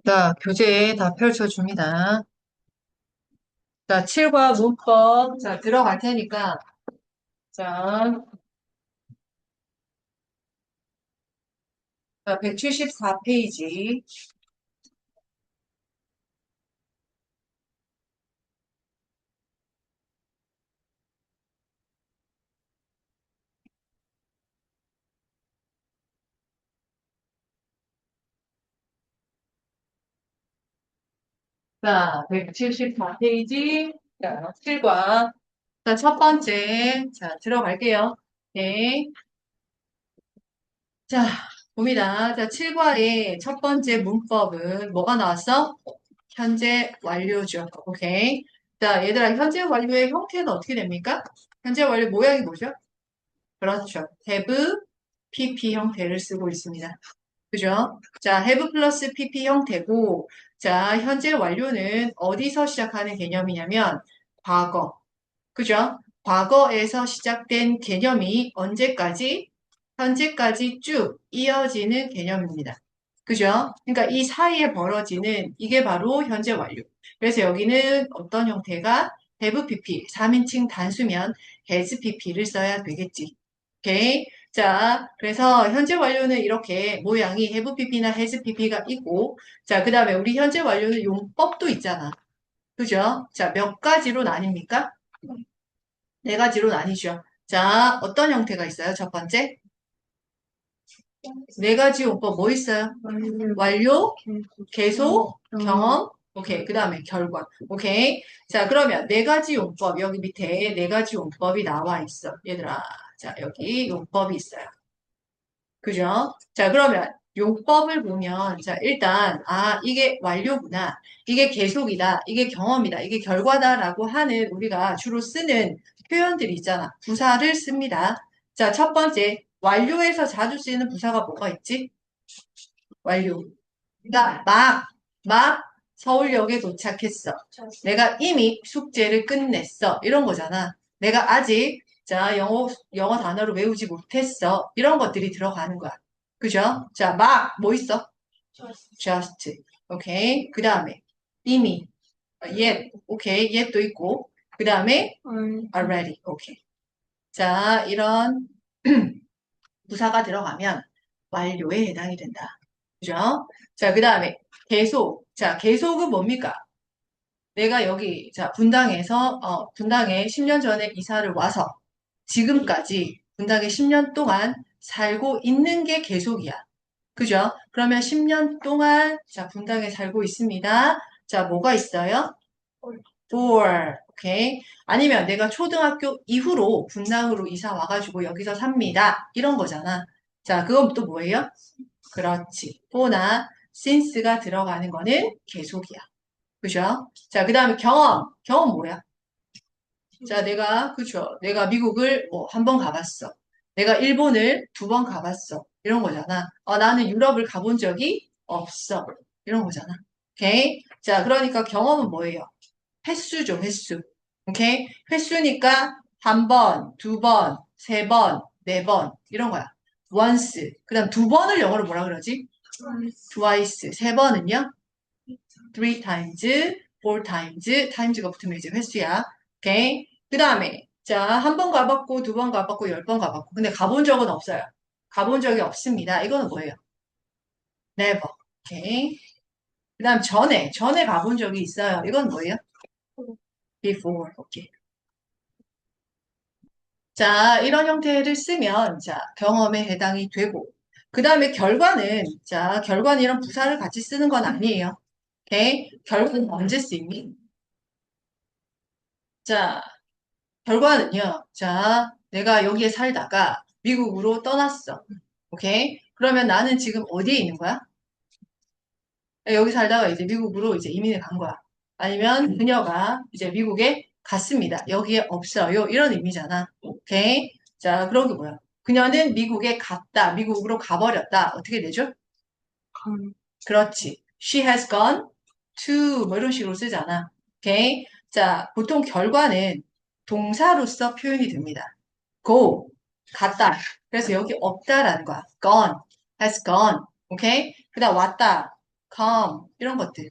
자, 교재 다 펼쳐줍니다. 자, 7과 문법. 자, 들어갈 테니까. 자, 174페이지. 자, 174페이지. 자, 7과. 자, 첫 번째. 자, 들어갈게요. 네. 자, 봅니다. 자, 7과의 첫 번째 문법은 뭐가 나왔어? 현재 완료죠. 오케이. 자, 얘들아, 현재 완료의 형태는 어떻게 됩니까? 현재 완료 모양이 뭐죠? 그렇죠. have, pp 형태를 쓰고 있습니다. 그죠? 자, have 플러스 pp 형태고, 자, 현재 완료는 어디서 시작하는 개념이냐면, 과거. 그죠? 과거에서 시작된 개념이 언제까지? 현재까지 쭉 이어지는 개념입니다. 그죠? 그러니까 이 사이에 벌어지는 이게 바로 현재 완료. 그래서 여기는 어떤 형태가 have pp, 3인칭 단수면 has pp를 써야 되겠지. 오케이? 자, 그래서 현재 완료는 이렇게 모양이 have pp나 has pp가 있고, 자, 그 다음에 우리 현재 완료는 용법도 있잖아. 그죠? 자, 몇 가지로 나뉩니까? 네 가지로 나뉘죠. 자, 어떤 형태가 있어요? 첫 번째, 네 가지 용법 뭐 있어요? 완료, 계속, 경험, 오케이. 그 다음에 결과, 오케이. 자, 그러면 네 가지 용법, 여기 밑에 네 가지 용법이 나와 있어. 얘들아, 자, 여기 용법이 있어요. 그죠? 자, 그러면 용법을 보면, 자, 일단, 아, 이게 완료구나. 이게 계속이다. 이게 경험이다. 이게 결과다라고 하는 우리가 주로 쓰는 표현들이 있잖아. 부사를 씁니다. 자, 첫 번째, 완료에서 자주 쓰이는 부사가 뭐가 있지? 완료. 그러니까 막 서울역에 도착했어. 내가 이미 숙제를 끝냈어. 이런 거잖아. 내가 아직 자, 영어 단어를 외우지 못했어. 이런 것들이 들어가는 거야. 그죠? 자, 막 뭐 있어? just. 오케이. 그 다음에 이미 yet. 오케이. yet도 있고. 그 다음에 already. 오케이. 자, 이런 부사가 들어가면 완료에 해당이 된다. 그죠? 자, 그 다음에 계속. 자, 계속은 뭡니까? 내가 여기, 자, 분당에 10년 전에 이사를 와서 지금까지 분당에 10년 동안 살고 있는 게 계속이야. 그죠? 그러면 10년 동안, 자, 분당에 살고 있습니다. 자, 뭐가 있어요? for. 오케이. 아니면 내가 초등학교 이후로 분당으로 이사 와가지고 여기서 삽니다. 이런 거잖아. 자, 그건 또 뭐예요? 그렇지. for나 since가 들어가는 거는 계속이야. 그죠? 자, 그 다음에 경험. 경험 뭐야? 자, 그죠. 내가 미국을 뭐 한 번 가봤어. 내가 일본을 두 번 가봤어. 이런 거잖아. 나는 유럽을 가본 적이 없어. 이런 거잖아. 오케이? 자, 그러니까 경험은 뭐예요? 횟수죠, 횟수. 오케이? 횟수니까 한 번, 두 번, 세 번, 네 번. 이런 거야. once. 그 다음 두 번을 영어로 뭐라 그러지? twice. 세 번은요? three times, four times, times가 붙으면 이제 횟수야. 오케이? 그 다음에, 자, 한 번 가봤고, 두 번 가봤고, 10번 가봤고. 근데 가본 적은 없어요. 가본 적이 없습니다. 이거는 뭐예요? never. 오케이? 그 다음 전에 가본 적이 있어요. 이건 뭐예요? before. 오케이. 자, 이런 형태를 쓰면, 자, 경험에 해당이 되고, 그 다음에 결과는 이런 부사를 같이 쓰는 건 아니에요. 오케이? 결과는 언제 쓰니? 자, 결과는요. 자, 내가 여기에 살다가 미국으로 떠났어. 오케이? 그러면 나는 지금 어디에 있는 거야? 여기 살다가 이제 미국으로 이제 이민을 간 거야. 아니면 그녀가 이제 미국에 갔습니다. 여기에 없어요. 이런 의미잖아. 오케이? 자, 그런 게 뭐야? 그녀는 미국에 갔다. 미국으로 가버렸다. 어떻게 되죠? 그렇지. She has gone to 뭐 이런 식으로 쓰잖아. 오케이? 자, 보통 결과는 동사로서 표현이 됩니다. go, 갔다. 그래서 여기 없다라는 거야. gone, has gone. 오케이? 그 다음 왔다, come, 이런 것들.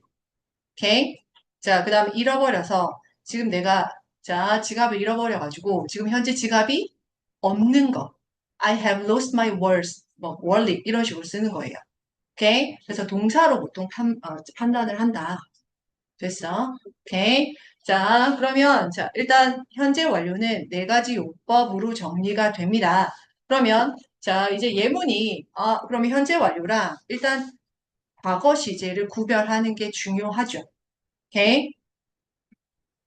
오케이? 자, 그 다음에 잃어버려서 지금 내가 자, 지갑을 잃어버려가지고 지금 현재 지갑이 없는 거. I have lost my wallet, 뭐, wallet 이런 식으로 쓰는 거예요. 오케이? 그래서 동사로 보통 판단을 한다. 됐어? 오케이? 자, 그러면 자, 일단 현재 완료는 네 가지 용법으로 정리가 됩니다. 그러면 자, 이제 예문이 그러면 현재 완료랑 일단 과거 시제를 구별하는 게 중요하죠. 오케이?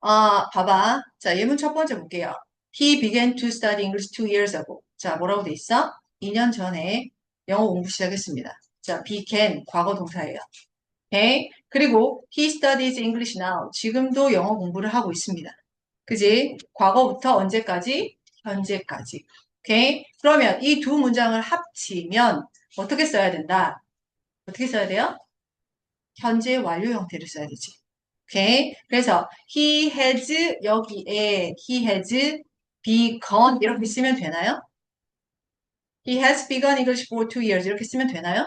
봐봐. 자, 예문 첫 번째 볼게요. He began to study English 2 years ago. 자, 뭐라고 돼 있어? 2년 전에 영어 공부 시작했습니다. 자, began, 과거 동사예요. 오케이? 그리고 he studies English now. 지금도 영어 공부를 하고 있습니다. 그지? 과거부터 언제까지? 현재까지. 오케이? 그러면 이 두 문장을 합치면 어떻게 써야 된다? 어떻게 써야 돼요? 현재 완료 형태를 써야 되지. 오케이? 그래서 he has 여기에 he has begun 이렇게 쓰면 되나요? He has begun English for 2 years 이렇게 쓰면 되나요?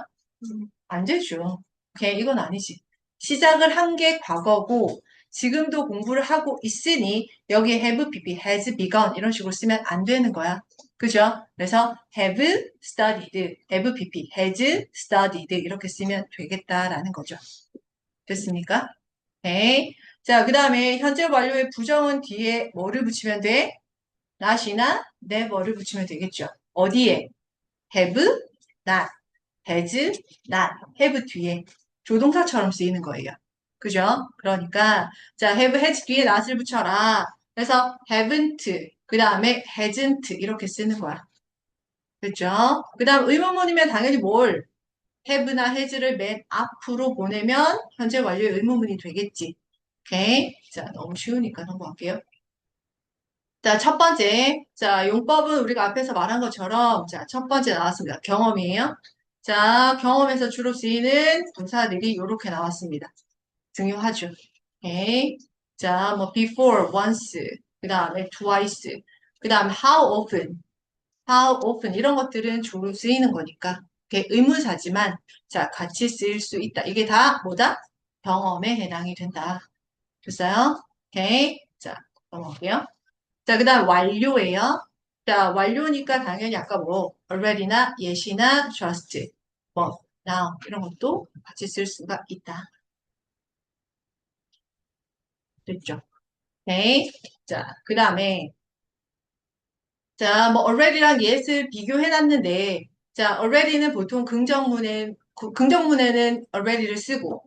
안 되죠. 오케이? 이건 아니지. 시작을 한 게 과거고 지금도 공부를 하고 있으니 여기에 have, bb, has begun 이런 식으로 쓰면 안 되는 거야. 그죠? 그래서 have studied, have, bb, has studied 이렇게 쓰면 되겠다라는 거죠. 됐습니까? 오케이. 자, 그 다음에 현재 완료의 부정은 뒤에 뭐를 붙이면 돼? not이나 never를 붙이면 되겠죠. 어디에? have, not, has, not, have 뒤에 조동사처럼 쓰이는 거예요. 그죠? 그러니까 자, have, has 뒤에 not을 붙여라. 그래서 haven't, 그 다음에 hasn't 이렇게 쓰는 거야. 그죠? 그 다음 의문문이면 당연히 뭘? have나 has를 맨 앞으로 보내면 현재 완료의 의문문이 되겠지. 오케이. 자, 너무 쉬우니까 넘어갈게요. 자, 첫 번째. 자, 용법은 우리가 앞에서 말한 것처럼, 자, 첫 번째 나왔습니다. 경험이에요. 자, 경험에서 주로 쓰이는 동사들이 이렇게 나왔습니다. 중요하죠. 오케이. 자, 뭐, before, once, 그 다음에 twice, 그 다음에 how often, 이런 것들은 주로 쓰이는 거니까. 이게 의문사지만, 자, 같이 쓰일 수 있다. 이게 다 뭐다? 경험에 해당이 된다. 됐어요? 오케이. 자, 넘어갈게요. 자, 그 다음 완료예요. 자, 완료니까 당연히 아까 뭐 already나 yes나 just, 뭐 now 이런 것도 같이 쓸 수가 있다. 됐죠? 오케이. 자, 그 다음에 자, 뭐 already랑 yes를 비교해놨는데 자, already는 보통 긍정문에는 already를 쓰고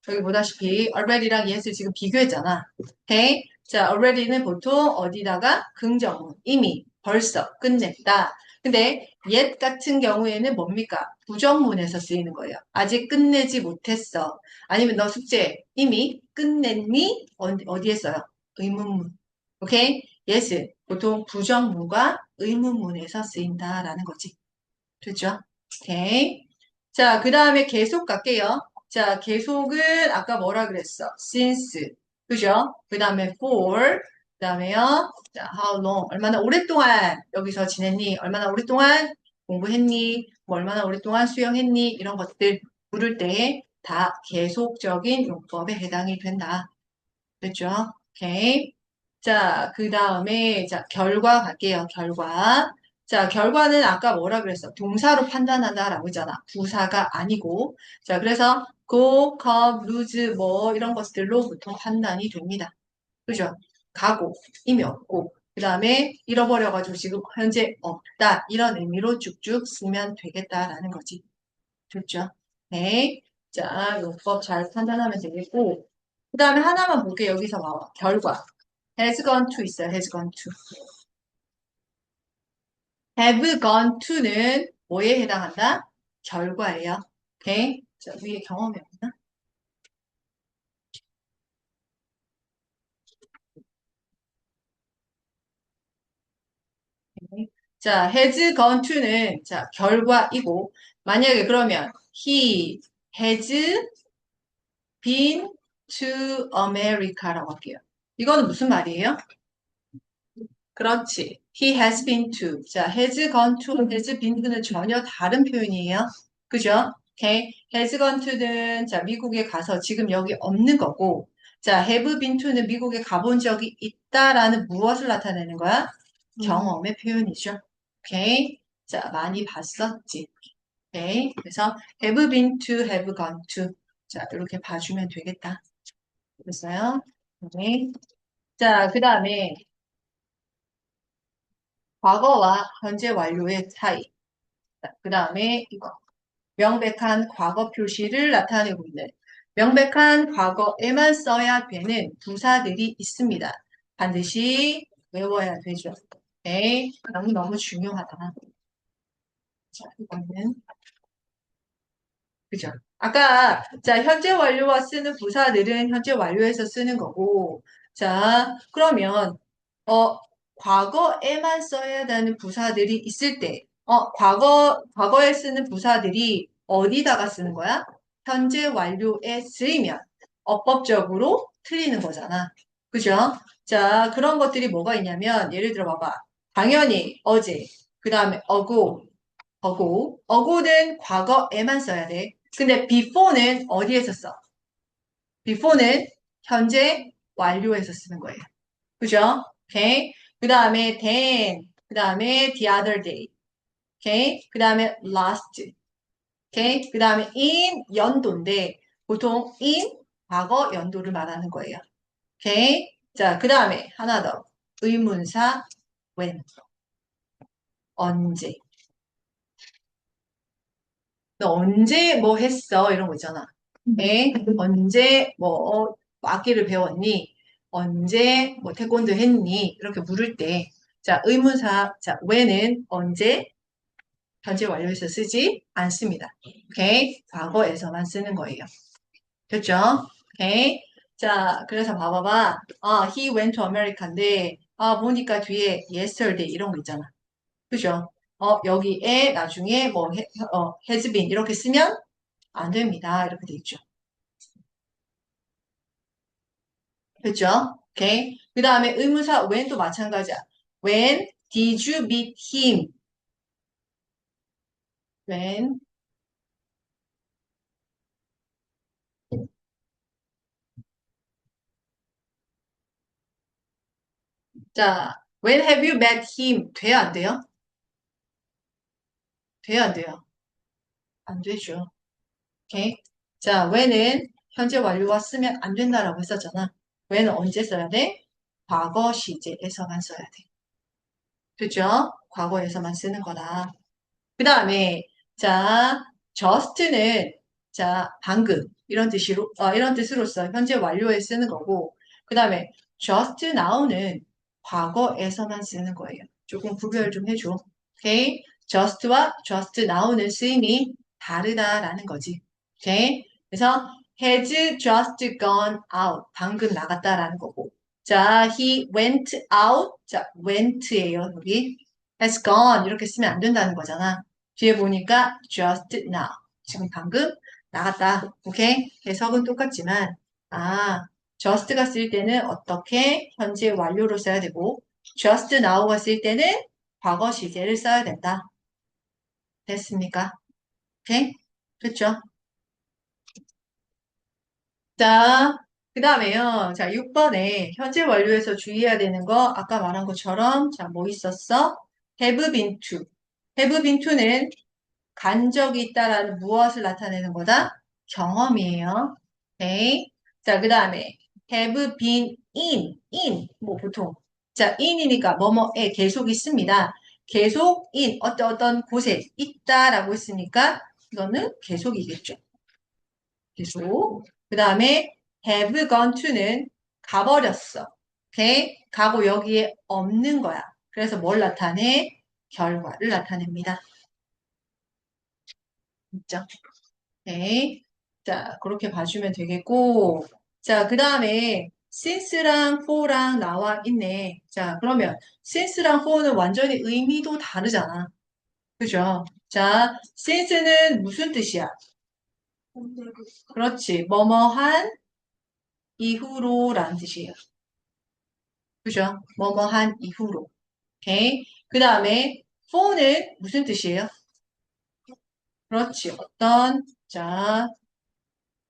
여기 보다시피 already랑 yes를 지금 비교했잖아. 오케이? 자, already는 보통 어디다가 긍정문, 이미, 벌써, 끝냈다. 근데 yet 같은 경우에는 뭡니까? 부정문에서 쓰이는 거예요. 아직 끝내지 못했어. 아니면 너 숙제 이미 끝냈니? 어디에 써요? 의문문. 오케이? yes, 보통 부정문과 의문문에서 쓰인다라는 거지. 됐죠? 오케이. 자, 그 다음에 계속 갈게요. 자, 계속은 아까 뭐라 그랬어? since. 그죠? 그 다음에 for. 그 다음에요. 자, how long. 얼마나 오랫동안 여기서 지냈니? 얼마나 오랫동안 공부했니? 뭐 얼마나 오랫동안 수영했니? 이런 것들 물을 때 다 계속적인 용법에 해당이 된다. 됐죠? 오케이. 자, 그 다음에, 자, 결과 갈게요. 결과. 자, 결과는 아까 뭐라 그랬어? 동사로 판단한다라고 했잖아. 부사가 아니고. 자, 그래서 go, come, lose, 뭐, 이런 것들로 보통 판단이 됩니다. 그죠? 가고, 이미 없고. 그 다음에 잃어버려가지고 지금 현재 없다. 이런 의미로 쭉쭉 쓰면 되겠다라는 거지. 됐죠? 네. 자, 요법 잘 판단하면 되겠고. 그 다음에 하나만 볼게요. 여기서 나와. 결과. has gone to 있어요. has gone to. have gone to는 뭐에 해당한다? 결과예요. 오케이? 자, 위에 경험이 없나? 오케이. 자, has gone to는 자, 결과이고 만약에 그러면 he has been to America라고 할게요. 이거는 무슨 말이에요? 그렇지. He has been to. 자, has gone to, has been to는 전혀 다른 표현이에요. 그죠? 오케이. has gone to는 자, 미국에 가서 지금 여기 없는 거고, 자, have been to는 미국에 가본 적이 있다라는 무엇을 나타내는 거야? 경험의 표현이죠. 오케이. 자, 많이 봤었지. 오케이. 그래서 have been to, have gone to. 자, 이렇게 봐주면 되겠다. 됐어요? 오케이. 자, 그 다음에 과거와 현재 완료의 차이. 그 다음에 이거. 명백한 과거 표시를 나타내고 있는 명백한 과거에만 써야 되는 부사들이 있습니다. 반드시 외워야 되죠. 오케이. 너무너무 중요하다. 자, 이거는 그죠? 아까 자 현재 완료와 쓰는 부사들은 현재 완료에서 쓰는 거고 자 그러면 과거에만 써야 되는 부사들이 있을 때 과거에 쓰는 부사들이 어디다가 쓰는 거야? 현재 완료에 쓰이면 어법적으로 틀리는 거잖아. 그죠? 자 그런 것들이 뭐가 있냐면 예를 들어 봐봐. 당연히 어제 그 다음에 어고는 과거에만 써야 돼. 근데 before는 어디에서 써? before는 현재 완료에서 쓰는 거예요. 그죠? 오케이. 그 다음에 then, 그 다음에 the other day. 오케이. 그 다음에 last. 오케이. 그 다음에 in 연도인데 보통 in 과거 연도를 말하는 거예요. 오케이. 자, 그 다음에 하나 더. 의문사 when. 언제. 너 언제 뭐 했어? 이런 거 있잖아. 네? 언제 뭐 악기를 배웠니? 언제 뭐 태권도 했니? 이렇게 물을 때, 자 의문사 자 when은 언제 현재 완료해서 쓰지 않습니다. 오케이 과거에서만 쓰는 거예요. 됐죠? 오케이 자 그래서 봐봐봐. he went to America인데 보니까 뒤에 yesterday 이런 거 있잖아. 그죠? 여기에 나중에 뭐 has been 이렇게 쓰면 안 됩니다. 이렇게 돼 있죠. 됐죠? 오케이. 그 다음에 의문사 when도 마찬가지야. When did you meet him? When 자, when have you met him? 돼요, 안 돼요? 돼요, 안 돼요? 안 되죠. 오케이. 자, when은 현재 완료가 쓰면 안 된다라고 했었잖아. when은 언제 써야 돼? 과거 시제에서만 써야 돼. 됐죠? 과거에서만 쓰는 거다. 그 다음에 자 just는 자 방금 이런 뜻으로서 현재 완료에 쓰는 거고 그 다음에 just now는 과거에서만 쓰는 거예요. 조금 구별 좀 해줘. 오케이? just와 just now는 쓰임이 다르다라는 거지. 오케이? 그래서 has just gone out 방금 나갔다라는 거고 자 he went out 자 went예요 여기 has gone 이렇게 쓰면 안 된다는 거잖아. 뒤에 보니까 just now. 지금 방금 나갔다. 오케이? 해석은 똑같지만 just가 쓸 때는 어떻게 현재 완료로 써야 되고 just now가 쓸 때는 과거 시제를 써야 된다. 됐습니까? 오케이? 됐죠? 자, 그 다음에요. 자, 6번에 현재 완료에서 주의해야 되는 거 아까 말한 것처럼 자, 뭐 있었어? have been to. have been to는 간 적이 있다라는 무엇을 나타내는 거다? 경험이에요. 오케이. 자, 그 다음에 have been 뭐 보통. 자, in이니까 뭐뭐에 계속 있습니다. 계속 어떤 곳에 있다라고 했으니까 이거는 계속이겠죠. 계속. 그 다음에 have gone to는 가버렸어. 오케이. 가고 여기에 없는 거야. 그래서 뭘 나타내? 결과를 나타냅니다. 있죠? 네. 자, 그렇게 봐주면 되겠고. 자, 그 다음에 since랑 for랑 나와 있네. 자, 그러면 since랑 for는 완전히 의미도 다르잖아. 그죠? 자, since는 무슨 뜻이야? 그렇지. 뭐뭐한 이후로라는 뜻이에요. 그죠? 뭐뭐한 이후로. 오케이. 그 다음에 for는 무슨 뜻이에요? 그렇지. 어떤, 자,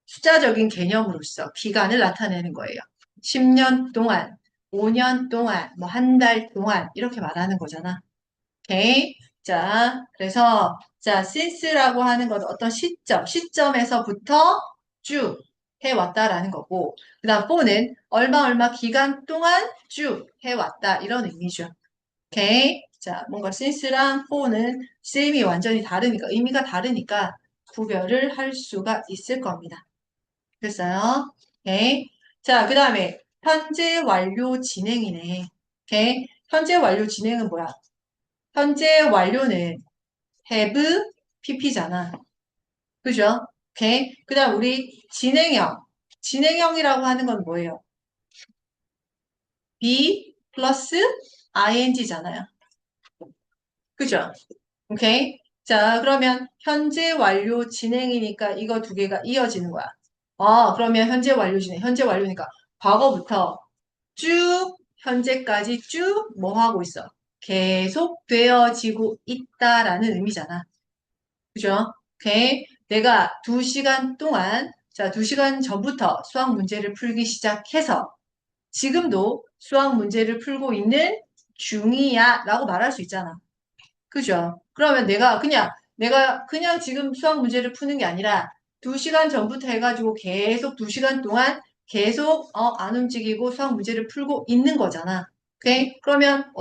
숫자적인 개념으로서 기간을 나타내는 거예요. 10년 동안, 5년 동안, 뭐 한 달 동안 이렇게 말하는 거잖아. 오케이. 자, 그래서 자, since라고 하는 건 어떤 시점에서부터 쭉 해왔다라는 거고, 그다음 for는 얼마 얼마 기간 동안 쭉 해왔다 이런 의미죠. 오케이. 자, 뭔가 since랑 for는 쓰임이 완전히 다르니까 의미가 다르니까 구별을 할 수가 있을 겁니다. 됐어요? 오케이. 자, 그 다음에 현재 완료 진행이네. 오케이. 현재 완료 진행은 뭐야? 현재 완료는 have pp잖아. 그죠? 오케이. 그 다음 우리 진행형. 진행형이라고 하는 건 뭐예요? be 플러스 ing잖아요. 그죠? 오케이. 자, 그러면 현재 완료 진행이니까 이거 두 개가 이어지는 거야. 그러면 현재 완료 진행. 현재 완료니까 과거부터 쭉 현재까지 쭉 뭐 하고 있어? 계속 되어지고 있다라는 의미잖아. 그죠? 오케이. 내가 2시간 동안, 자, 2시간 전부터 수학 문제를 풀기 시작해서 지금도 수학 문제를 풀고 있는 중이야 라고 말할 수 있잖아. 그죠? 그러면 내가 그냥 지금 수학 문제를 푸는 게 아니라 2시간 전부터 해가지고 계속 2시간 동안 계속 안 움직이고 수학 문제를 풀고 있는 거잖아. 오케이? 그러면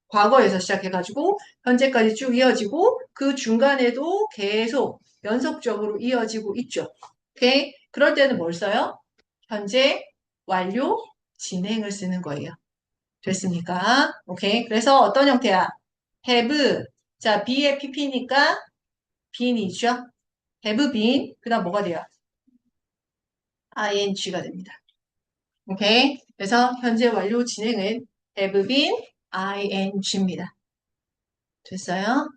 과거에서 시작해가지고 현재까지 쭉 이어지고 그 중간에도 계속 연속적으로 이어지고 있죠. 오케이? 그럴 때는 뭘 써요? 현재 완료 진행을 쓰는 거예요. 됐습니까? 오케이. 그래서 어떤 형태야? have. 자, be의 pp니까 been이죠. have been. 그 다음 뭐가 돼요? ing가 됩니다. 오케이. 그래서 현재 완료 진행은 have been ing입니다. 됐어요?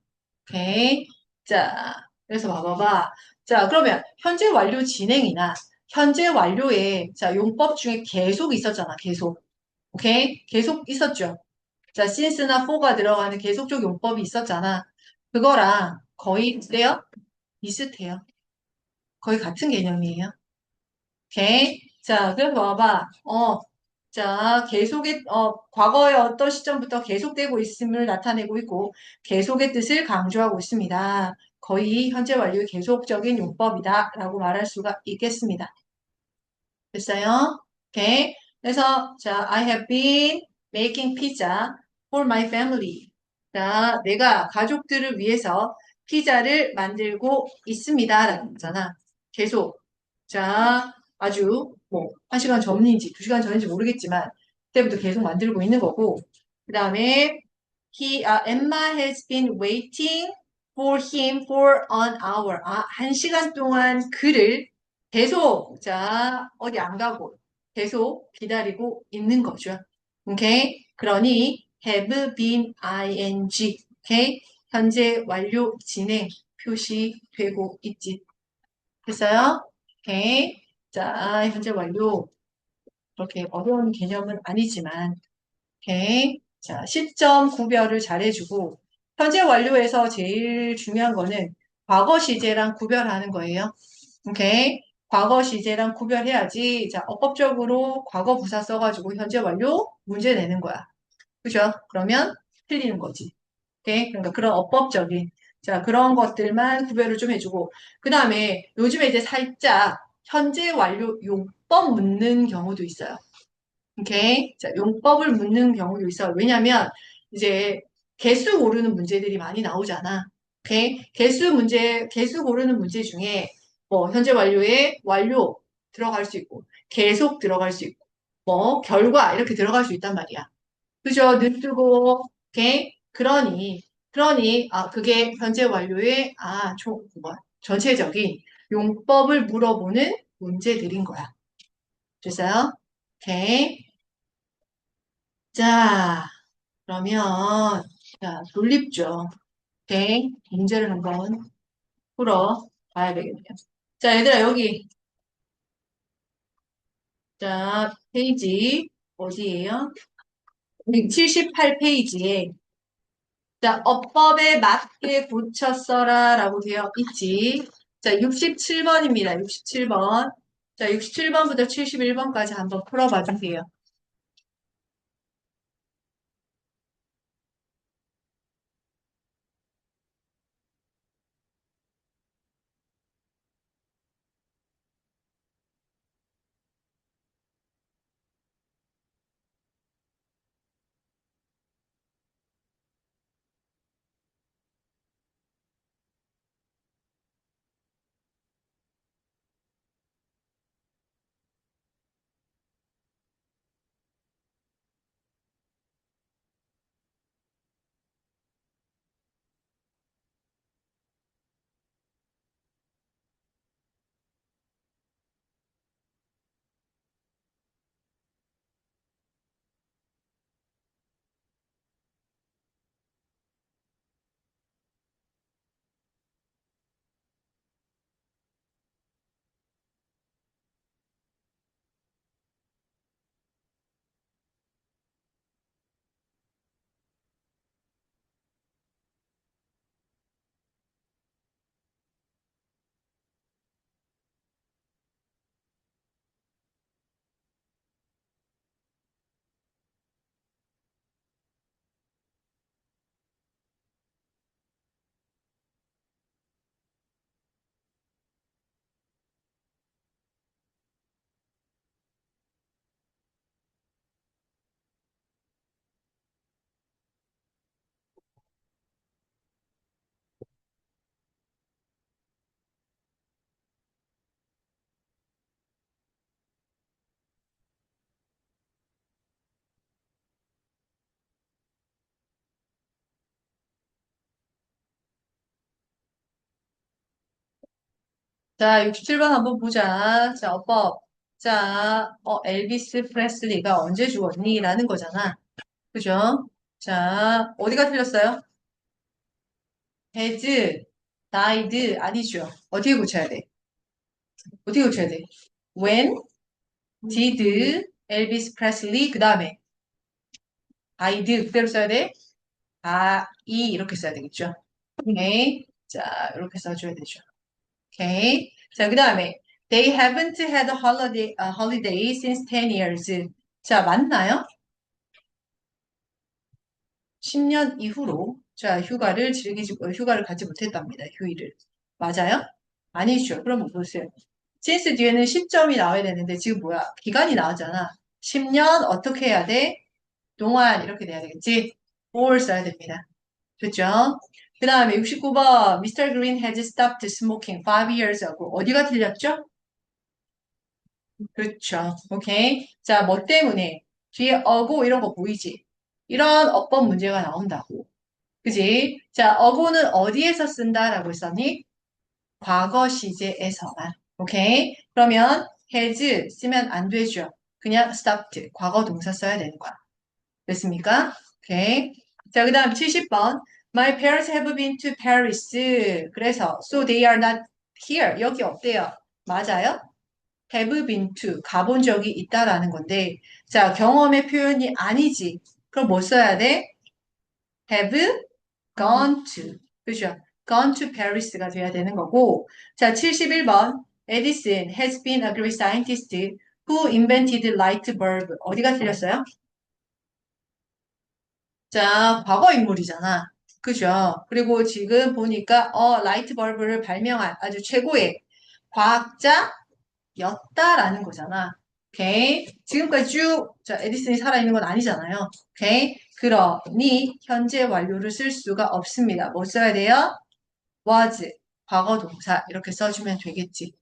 오케이. 자, 그래서 봐봐봐. 자, 그러면 현재 완료 진행이나 현재 완료에 자, 용법 중에 계속 있었잖아. 계속. 오케이. 계속 있었죠. 자, since나 for가 들어가는 계속적 용법이 있었잖아. 그거랑 거의 어때요? 비슷해요. 거의 같은 개념이에요. 오케이. 자, 그래서 봐봐. 자, 과거의 어떤 시점부터 계속되고 있음을 나타내고 있고, 계속의 뜻을 강조하고 있습니다. 거의 현재 완료의 계속적인 용법이다. 라고 말할 수가 있겠습니다. 됐어요? 오케이. 그래서, 자, I have been making pizza for my family. 자, 내가 가족들을 위해서 피자를 만들고 있습니다. 라는 거잖아. 계속. 자, 아주, 뭐, 1시간 전인지 2시간 전인지 모르겠지만, 그때부터 계속 만들고 있는 거고. 그 다음에, Emma has been waiting for him for an hour. 1시간 동안 그를 계속, 자, 어디 안 가고 계속 기다리고 있는 거죠. 오케이? 그러니 have been ing. 오케이? 현재 완료 진행 표시되고 있지. 됐어요? 오케이? 자, 현재 완료. 그렇게 어려운 개념은 아니지만, 오케이? 자, 시점 구별을 잘해주고, 현재 완료에서 제일 중요한 거는 과거 시제랑 구별하는 거예요. 오케이. 과거 시제랑 구별해야지. 자, 어법적으로 과거 부사 써가지고 현재 완료 문제 내는 거야. 그죠? 그러면 틀리는 거지. 오케이. 그러니까 그런 어법적인, 자, 그런 것들만 구별을 좀 해주고. 그 다음에 요즘에 이제 살짝 현재 완료 용법 묻는 경우도 있어요. 오케이. 자, 용법을 묻는 경우도 있어요. 왜냐면 이제 개수 고르는 문제들이 많이 나오잖아. 오케이. 개수 고르는 문제 중에 뭐 현재 완료에 완료 들어갈 수 있고 계속 들어갈 수 있고 뭐 결과 이렇게 들어갈 수 있단 말이야. 그죠? 늦고 오케이. 그러니 그게 현재 완료의 전체적인 용법을 물어보는 문제들인 거야. 됐어요? 오케이. 자, 그러면, 자, 돌립죠. 오케이. 문제를 한번 풀어 봐야 되겠네요. 자, 얘들아, 여기, 자, 페이지, 어디예요? 78페이지에 자, 어법에 맞게 고쳐 써라라고 되어 있지. 자, 67번입니다. 67번. 자, 67번부터 71번까지 한번 풀어봐 주세요. 자, 67번 한번 보자. 자, 어법. 자, 엘비스 프레슬리가 언제 죽었니? 라는 거잖아. 그죠? 자, 어디가 틀렸어요? has died 아니죠. 어떻게 고쳐야 돼? 어떻게 고쳐야 돼? When did Elvis Presley 그 다음에 died 그대로 써야 돼? 이 이렇게 써야 되겠죠? 오케이. 자, 이렇게 써줘야 되죠. 오케이. 자, 그 다음에 They haven't had a holiday since 10 years. 자, 맞나요? 10년 이후로 자, 휴가를 가지 못했답니다. 휴일을. 맞아요? 아니죠. 그럼 보세요. since 뒤에는 시점이 나와야 되는데 지금 뭐야? 기간이 나왔잖아. 10년 어떻게 해야 돼? 동안 이렇게 돼야 되겠지? for 써야 됩니다. 됐죠? 그 다음에 69번 Mr. Green has stopped smoking 5 years ago. 어디가 틀렸죠? 그렇죠. 오케이. 자, 뭐 때문에? 뒤에 어고 이런 거 보이지? 이런 어법 문제가 나온다고. 그지? 자, 어고는 어디에서 쓴다라고 했었니? 과거 시제에서만. 오케이? 그러면 has 쓰면 안 되죠. 그냥 stopped. 과거 동사 써야 되는 거야. 됐습니까? 오케이. 자, 그 다음 70번. My parents have been to Paris. 그래서 so they are not here. 여기 없대요. 맞아요? have been to. 가본 적이 있다라는 건데 자, 경험의 표현이 아니지. 그럼 뭐 써야 돼? have gone to. 그죠? gone to Paris가 돼야 되는 거고 자, 71번. Edison has been a great scientist who invented light bulb. 어디가 틀렸어요? 자, 과거 인물이잖아. 그죠? 그리고 지금 보니까, 라이트 벌브를 발명한 아주 최고의 과학자였다라는 거잖아. 오케이? 지금까지 쭉, 자, 에디슨이 살아있는 건 아니잖아요. 오케이? 그러니, 현재 완료를 쓸 수가 없습니다. 뭐 써야 돼요? was, 과거 동사. 이렇게 써주면 되겠지.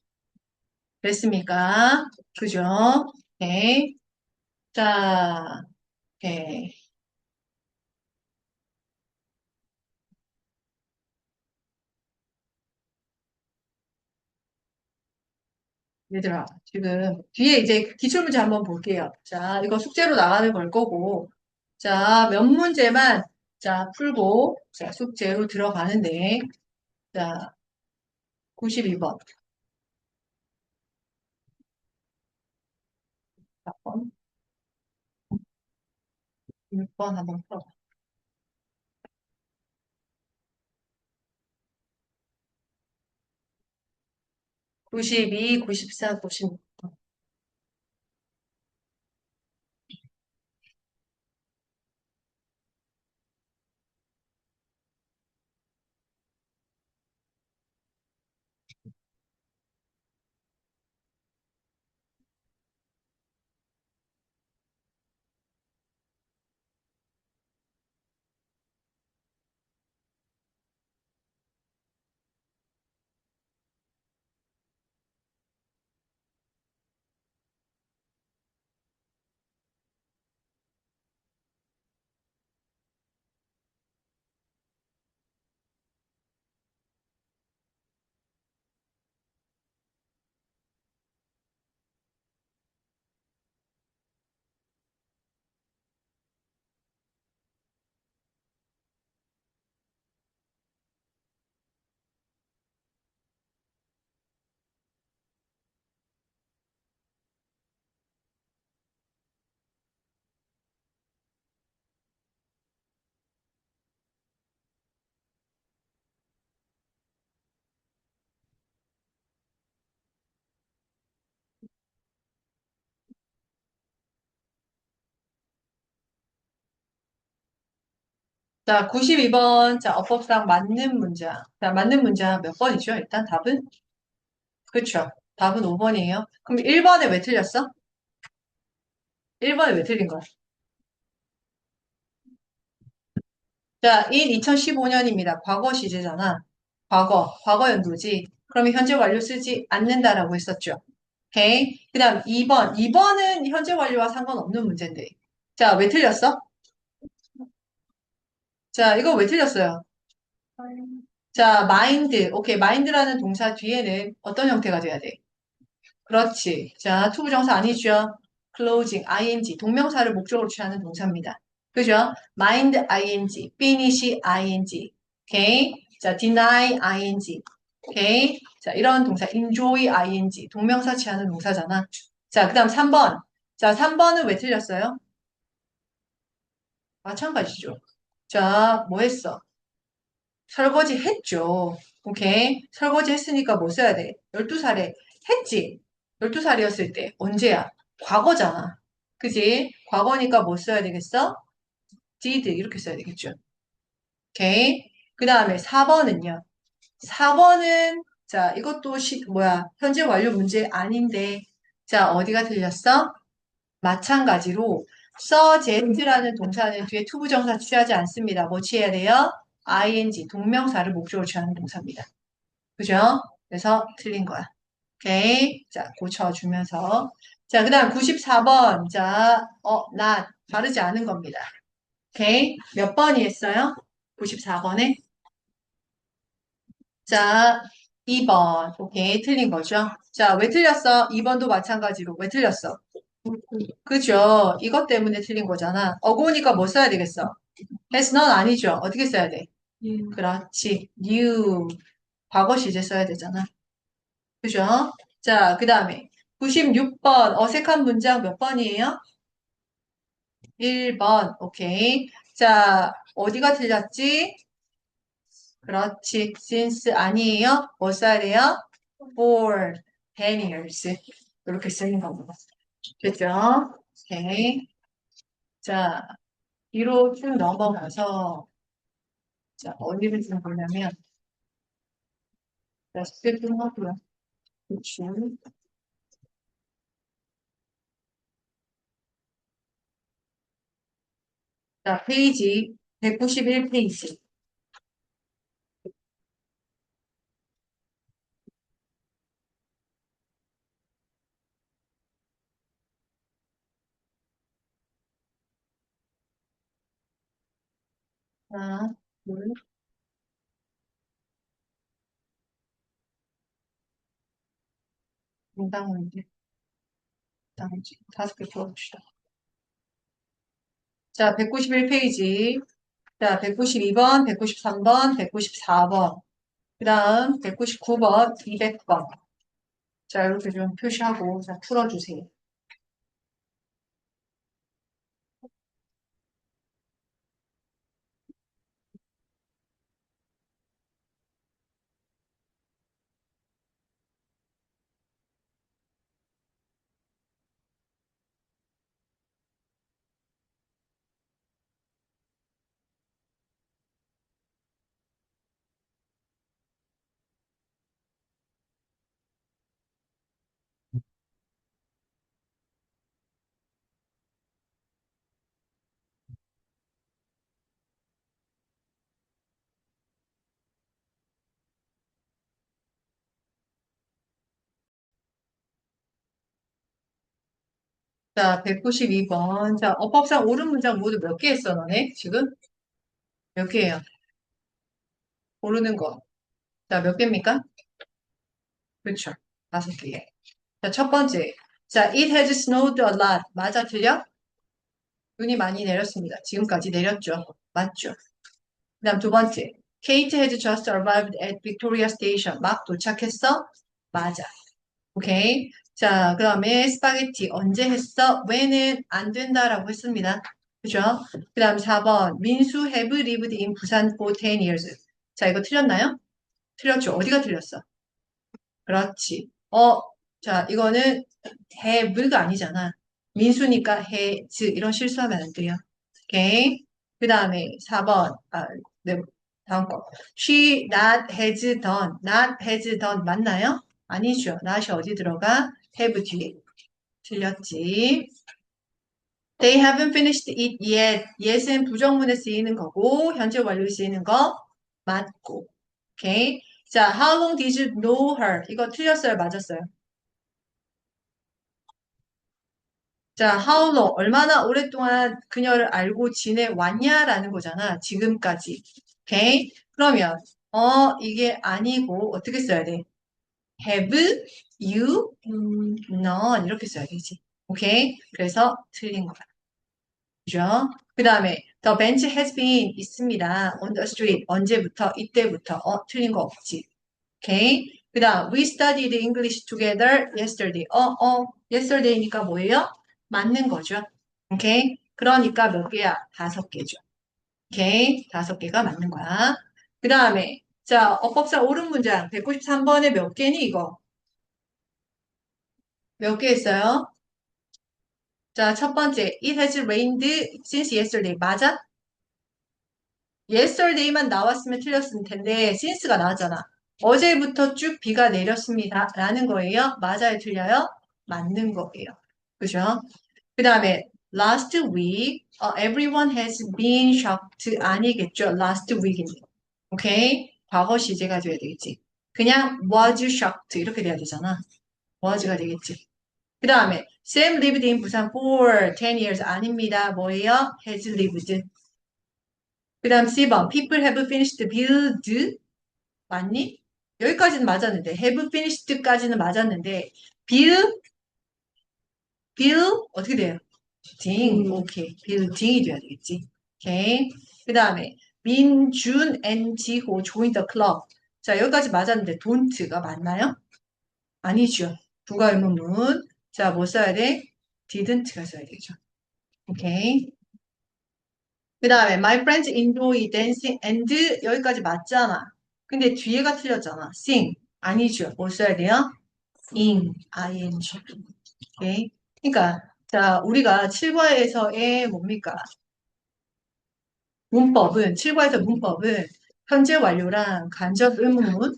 됐습니까? 그죠? 오케이. 자, 오케이. 얘들아, 지금 뒤에 이제 기출문제 한번 볼게요. 자, 이거 숙제로 나가는 걸 거고, 자, 몇 문제만, 자, 풀고, 자, 숙제로 들어가는데, 자, 92번, 4번, 6번 한번 풀어봐. 92, 94, 96. 자, 92번. 자, 어법상 맞는 문장. 자, 맞는 문장 몇 번이죠? 일단 답은? 그쵸. 답은 5번이에요. 그럼 1번에 왜 틀렸어? 1번에 왜 틀린 거야? 자, in 2015년입니다. 과거 시제잖아. 과거 연도지. 그러면 현재 완료 쓰지 않는다라고 했었죠. 오케이. 그 다음 2번. 2번은 현재 완료와 상관없는 문제인데. 자, 왜 틀렸어? 자, 이거 왜 틀렸어요? 자, mind. 오케이. mind라는 동사 뒤에는 어떤 형태가 돼야 돼? 그렇지. 자, 투부정사 아니죠? closing, ing. 동명사를 목적으로 취하는 동사입니다. 그죠? mind, ing. finish, ing. 오케이. 자, deny, ing. 오케이. 자, 이런 동사, enjoy, ing. 동명사 취하는 동사잖아. 자, 그 다음 3번. 자, 3번은 왜 틀렸어요? 마찬가지죠. 자, 뭐 했어? 설거지 했죠. 오케이. 설거지 했으니까 뭐 써야 돼? 12살에 했지. 12살이었을 때. 언제야? 과거잖아. 그지? 과거니까 뭐 써야 되겠어? did 이렇게 써야 되겠죠. 오케이. 그 다음에 4번은요. 4번은 자, 이것도 현재 완료 문제 아닌데 자, 어디가 틀렸어? 마찬가지로 서제트라는 동사는 뒤에 투부정사 취하지 않습니다. 뭐 취해야 돼요? ing 동명사를 목적으로 취하는 동사입니다. 그죠? 그래서 틀린 거야. 오케이. 자, 고쳐주면서. 자, 그 다음 94번. 자, not. 바르지 않은 겁니다. 오케이. 몇 번이 했어요? 94번에. 자, 2번. 오케이. 틀린 거죠. 자, 왜 틀렸어? 2번도 마찬가지로. 왜 틀렸어? 그죠? 이것 때문에 틀린 거잖아. 어고니까 뭐 써야 되겠어? has not 아니죠? 어떻게 써야 돼? 그렇지. new. 과거 시제 써야 되잖아. 그죠? 자, 그 다음에 96번 어색한 문장 몇 번이에요? 1번. 오케이. 자, 어디가 틀렸지? 그렇지. since 아니에요? 뭐 써야 돼요? for 10 years. 이렇게 쓰는 겁니다. 됐죠? 오케이. 자, 뒤로 쭉 넘어가서 자, 어디를 좀 보려면 자, 숙제 좀 하고요. 그렇죠. 자, 페이지 191페이지. 하나, 둘, 문장 문제. 문제. 5개 풀어봅시다. 자, 191페이지. 자, 192번, 193번, 194번. 그 다음 199번, 200번. 자, 이렇게 좀 표시하고 자, 풀어주세요. 자, 192번. 자, 어법상 옳은 문장 모두 몇 개 했어, 너네? 지금? 몇 개예요? 고르는 거. 자, 몇 개입니까? 그렇죠. 5개. 자, 첫 번째. 자, it has snowed a lot. 맞아, 틀려? 눈이 많이 내렸습니다. 지금까지 내렸죠. 맞죠? 그 다음 두 번째. Kate has just arrived at Victoria Station. 막 도착했어? 맞아. 오케이. 자, 그 다음에 스파게티 언제 했어? when은 안 된다라고 했습니다. 그죠? 그 다음 4번. 민수 have lived in 부산 for 10 years. 자, 이거 틀렸나요? 틀렸죠. 어디가 틀렸어? 그렇지. 자, 이거는 have가 아니잖아. 민수니까 has 이런 실수하면 안 돼요. 오케이. 그 다음에 4번. 네, 다음 거. She not has done. not has done 맞나요? 아니죠. not이 어디 들어가? have 뒤에. 틀렸지. They haven't finished it yet. yet은 부정문에 쓰이는 거고 현재 완료에 쓰이는 거 맞고. 오케이. 자, how long did you know her? 이거 틀렸어요? 맞았어요? 자, how long? 얼마나 오랫동안 그녀를 알고 지내왔냐라는 거잖아. 지금까지. 오케이? 그러면 이게 아니고 어떻게 써야 돼? have you known 이렇게 써야 되지. 오케이? 그래서 틀린 거야. 그죠? 그 다음에 the bench has been 있습니다. on the street 언제부터? 이때부터 틀린 거 없지. 오케이? 그 다음 we studied English together yesterday. yesterday니까 뭐예요? 맞는 거죠. 오케이? 그러니까 몇 개야? 5개죠. 오케이? 5개가 맞는 거야. 그 다음에 자, 어법상 옳은 문장 193번에 몇 개니 이거? 몇 개 했어요? 자, 첫 번째 it has rained since yesterday. 맞아? yesterday만 나왔으면 틀렸을 텐데 since가 나왔잖아. 어제부터 쭉 비가 내렸습니다. 라는 거예요. 맞아요? 틀려요? 맞는 거예요. 그죠? 그 다음에 last week everyone has been shocked 아니겠죠? last week인데. 오케이? 과거 시제가 돼야 되겠지. 그냥 was shocked 이렇게 돼야 되잖아. was가 되겠지. 그 다음에 Sam lived in 부산 for 10 years 아닙니다. 뭐예요? has lived. 그 다음 C번 people have finished build 맞니? 여기까지는 맞았는데 have finished까지는 맞았는데 build 어떻게 돼요? building 오케이 building이 돼야 되겠지. 오케이 그 다음에 민준 and 지호 join the club 자 여기까지 맞았는데 don't가 맞나요? 아니죠. 부가 의문문 자 뭐 써야 돼? didn't가 써야 되죠. 오케이 그 다음에 my friends enjoy dancing and 여기까지 맞잖아. 근데 뒤에가 틀렸잖아. sing 아니죠. 뭐 써야 돼요? ing. 오케이. 그러니까 자 우리가 7과에서의 뭡니까? 문법은 7과에서 문법은 현재 완료랑 간접 의문문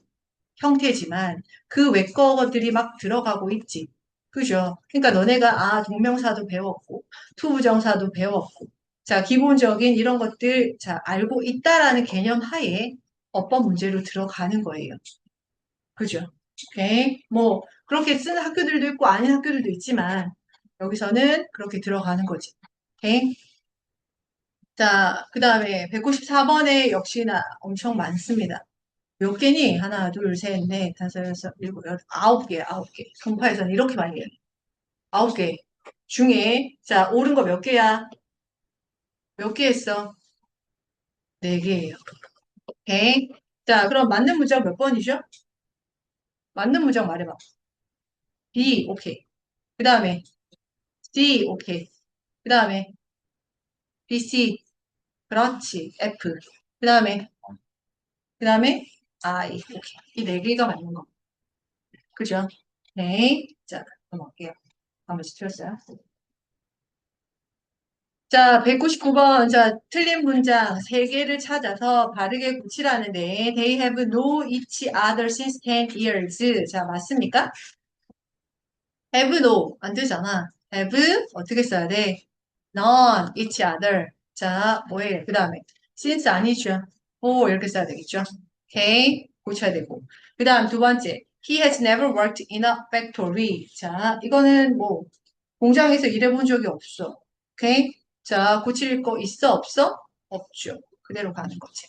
형태지만 그 외과어들이 막 들어가고 있지. 그죠? 그러니까 너네가 동명사도 배웠고 투부정사도 배웠고 자 기본적인 이런 것들 자 알고 있다라는 개념 하에 어법 문제로 들어가는 거예요. 그죠? 오케이. 뭐 그렇게 쓰는 학교들도 있고 아닌 학교들도 있지만 여기서는 그렇게 들어가는 거지. 오케이. 자, 그 다음에 194번에 역시나 엄청 많습니다. 몇 개니? 하나, 둘, 셋, 넷, 다섯, 여섯, 일곱, 여덟, 9개, 9개. 송파에서는 이렇게 많이 해요. 9개 중에 자, 옳은 거 몇 개야? 몇 개 했어? 4개예요. 오케이. 자, 그럼 맞는 문장 몇 번이죠? 맞는 문장 말해봐. B, 오케이. 그 다음에 C, 오케이. 그 다음에 B, C, 그렇지. F. 그 다음에 I, 오케이. 이 4개가 맞는 거. 그죠? 네. 자, 넘어갈게요. 한번씩 틀렸어요. 자, 199번. 자, 틀린 문장 3개를 찾아서 바르게 고치라는데 they have known each other since 10 years. 자, 맞습니까? have no 안 되잖아. have 어떻게 써야 돼? known each other. 자, 뭐예요? 그 다음에 since 아니죠. for 이렇게 써야 되겠죠. 오케이. 고쳐야 되고. 그 다음 두 번째. He has never worked in a factory. 자, 이거는 뭐 공장에서 일해본 적이 없어. 오케이? 자, 고칠 거 있어, 없어? 없죠. 그대로 가는 거지.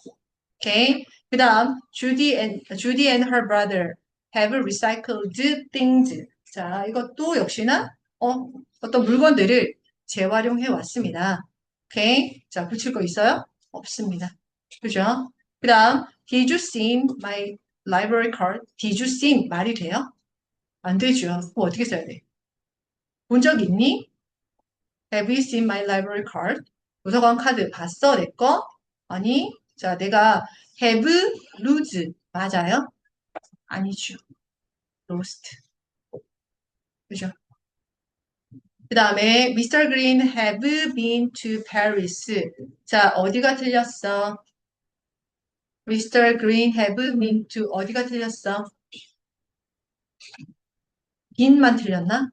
오케이? 그 다음, Judy and her brother have recycled things. 자, 이것도 역시나, 어떤 물건들을 재활용해 왔습니다. 오케이? 자, 고칠 거 있어요? 없습니다. 그죠? 그 다음, Did you see my library card? Did you see? 말이 돼요? 안 되죠. 그거 어떻게 써야 돼? 본 적 있니? Have you seen my library card? 도서관 카드 봤어, 내 거? 아니. 자, 내가 have, lose. 맞아요? 아니죠. lost. 그죠? 그 다음에 Mr. Green have been to Paris. 자, 어디가 틀렸어? Mr. Green have been to 어디가 틀렸어? been만 틀렸나?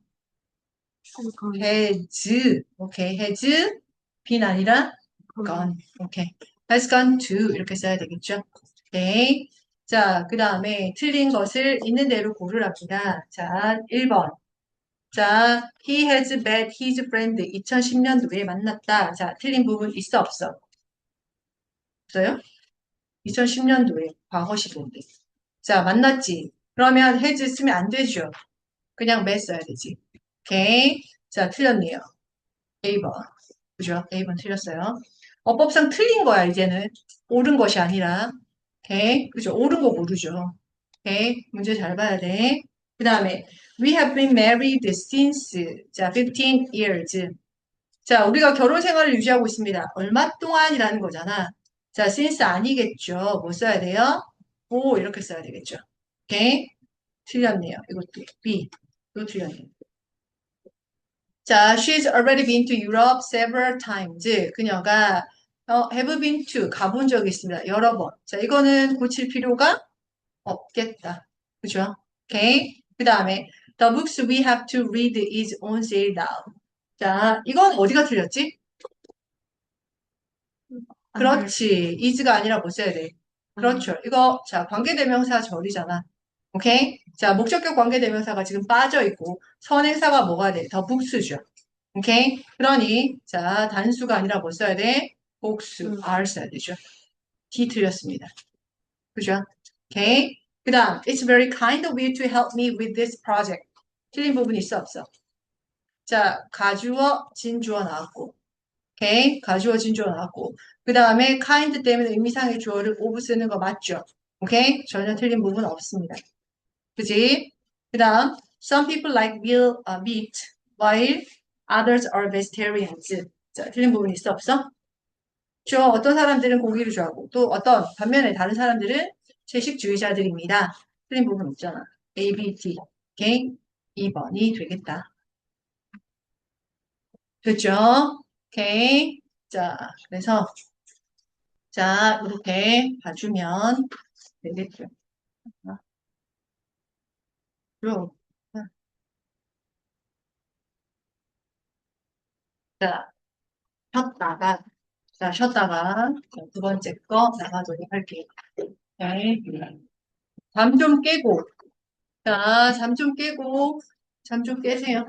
has. 오케이. has been 아니라 gone. 오케이. has gone to 이렇게 써야 되겠죠? 오케이. 자, 그 다음에 틀린 것을 있는 대로 고르랍니다. 자, 1번. 자, he has met his friend 2010년도에 만났다. 자, 틀린 부분 있어, 없어? 없어요? 2010년도에 과거식인데. 자, 만났지. 그러면 has 쓰면 안 되죠. 그냥 met 써야 되지. 오케이. 자, 틀렸네요. A번. 그죠? A번 틀렸어요. 어법상 틀린 거야, 이제는. 옳은 것이 아니라. 오케이. 그죠? 옳은 거 모르죠. 오케이. 문제 잘 봐야 돼. 그 다음에, we have been married since, 자, 15 years. 자, 우리가 결혼 생활을 유지하고 있습니다. 얼마 동안이라는 거잖아. 자, since 아니겠죠. 뭐 써야 돼요? 오, 이렇게 써야 되겠죠. 오케이. 틀렸네요. 이것도 B. 이거 틀렸네요. 자, she's already been to Europe several times. 그녀가 have been to 가본 적이 있습니다. 여러 번. 자, 이거는 고칠 필요가 없겠다. 그죠? 오케이. 그 다음에 the books we have to read is on sale now. 자, 이건 어디가 틀렸지? 그렇지. is가 아니라 뭐 써야 돼? 그렇죠. 이거 자, 관계대명사 절이잖아. 오케이? 자, 목적격 관계대명사가 지금 빠져 있고 선행사가 뭐가 돼? 더 복수죠. 오케이? 그러니 자, 단수가 아니라 뭐 써야 돼? 복수. R 써야 되죠. D 틀렸습니다. 그죠? 오케이? 그 다음, It's very kind of you to help me with this project. 틀린 부분 있어, 없어? 자, 가주어, 진주어 나왔고. 오케이? 가주어, 진주어 나왔고. 그 다음에 kind 때문에 의미상의 주어를 of 쓰는 거 맞죠? 오케이? 전혀 틀린 부분 없습니다. 그지? 그 다음, some people like meat, while others are vegetarians. 자, 틀린 부분 있어, 없어? 어떤 사람들은 고기를 좋아하고, 또 어떤, 반면에 다른 사람들은 채식주의자들입니다. 틀린 부분 없잖아. A, B, D. 오케이? 2번이 되겠다. 됐죠? 오케이. 자, 그래서, 자, 이렇게 봐주면 되겠죠. 그리고, 자, 쉬었다가, 자, 쉬었다가, 자, 두 번째 거 나가도록 할게요. 오케이. 잠 좀 깨고, 자, 잠 좀 깨고, 잠 좀 깨세요.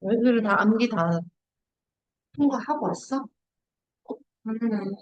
얘들을 다 암기 다 통과하고 왔어? 음.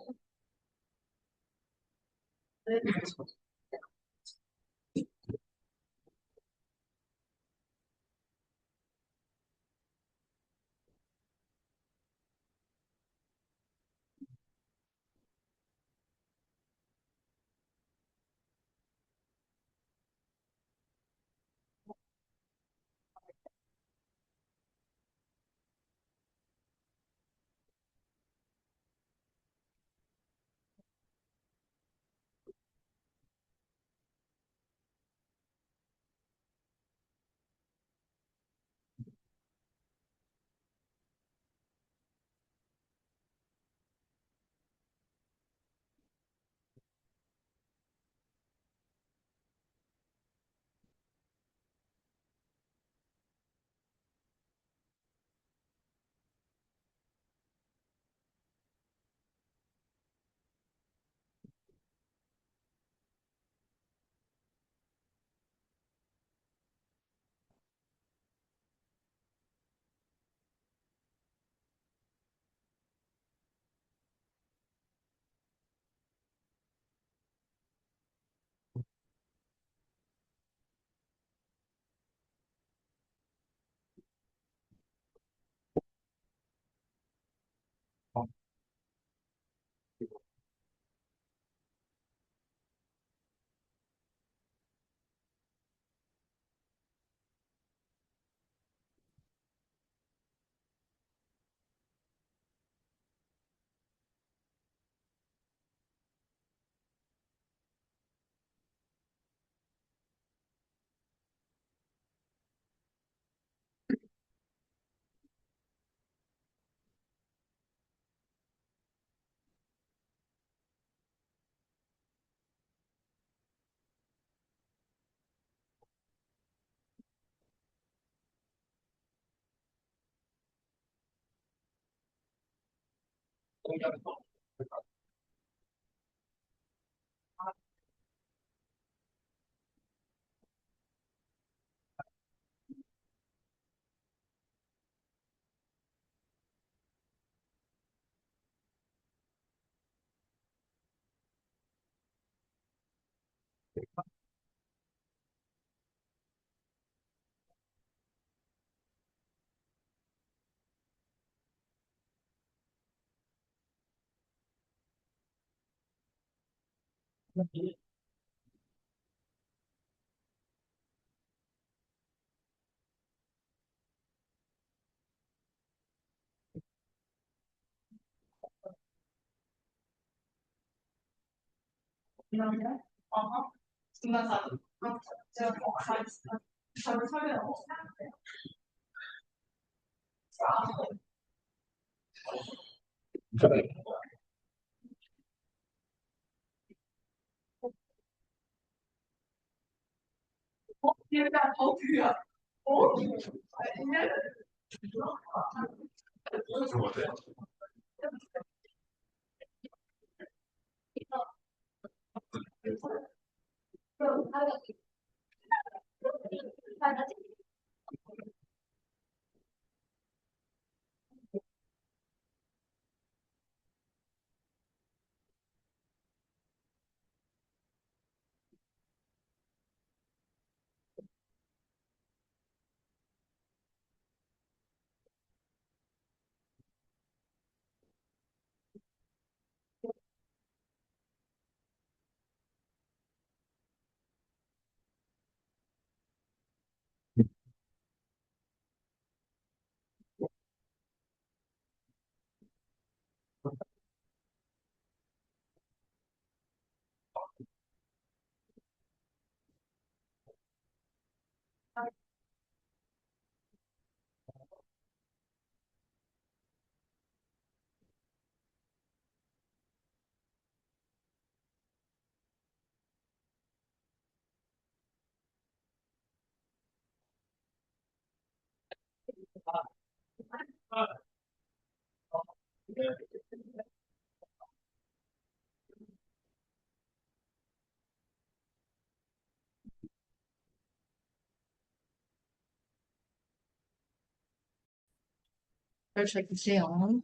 잘 주세요.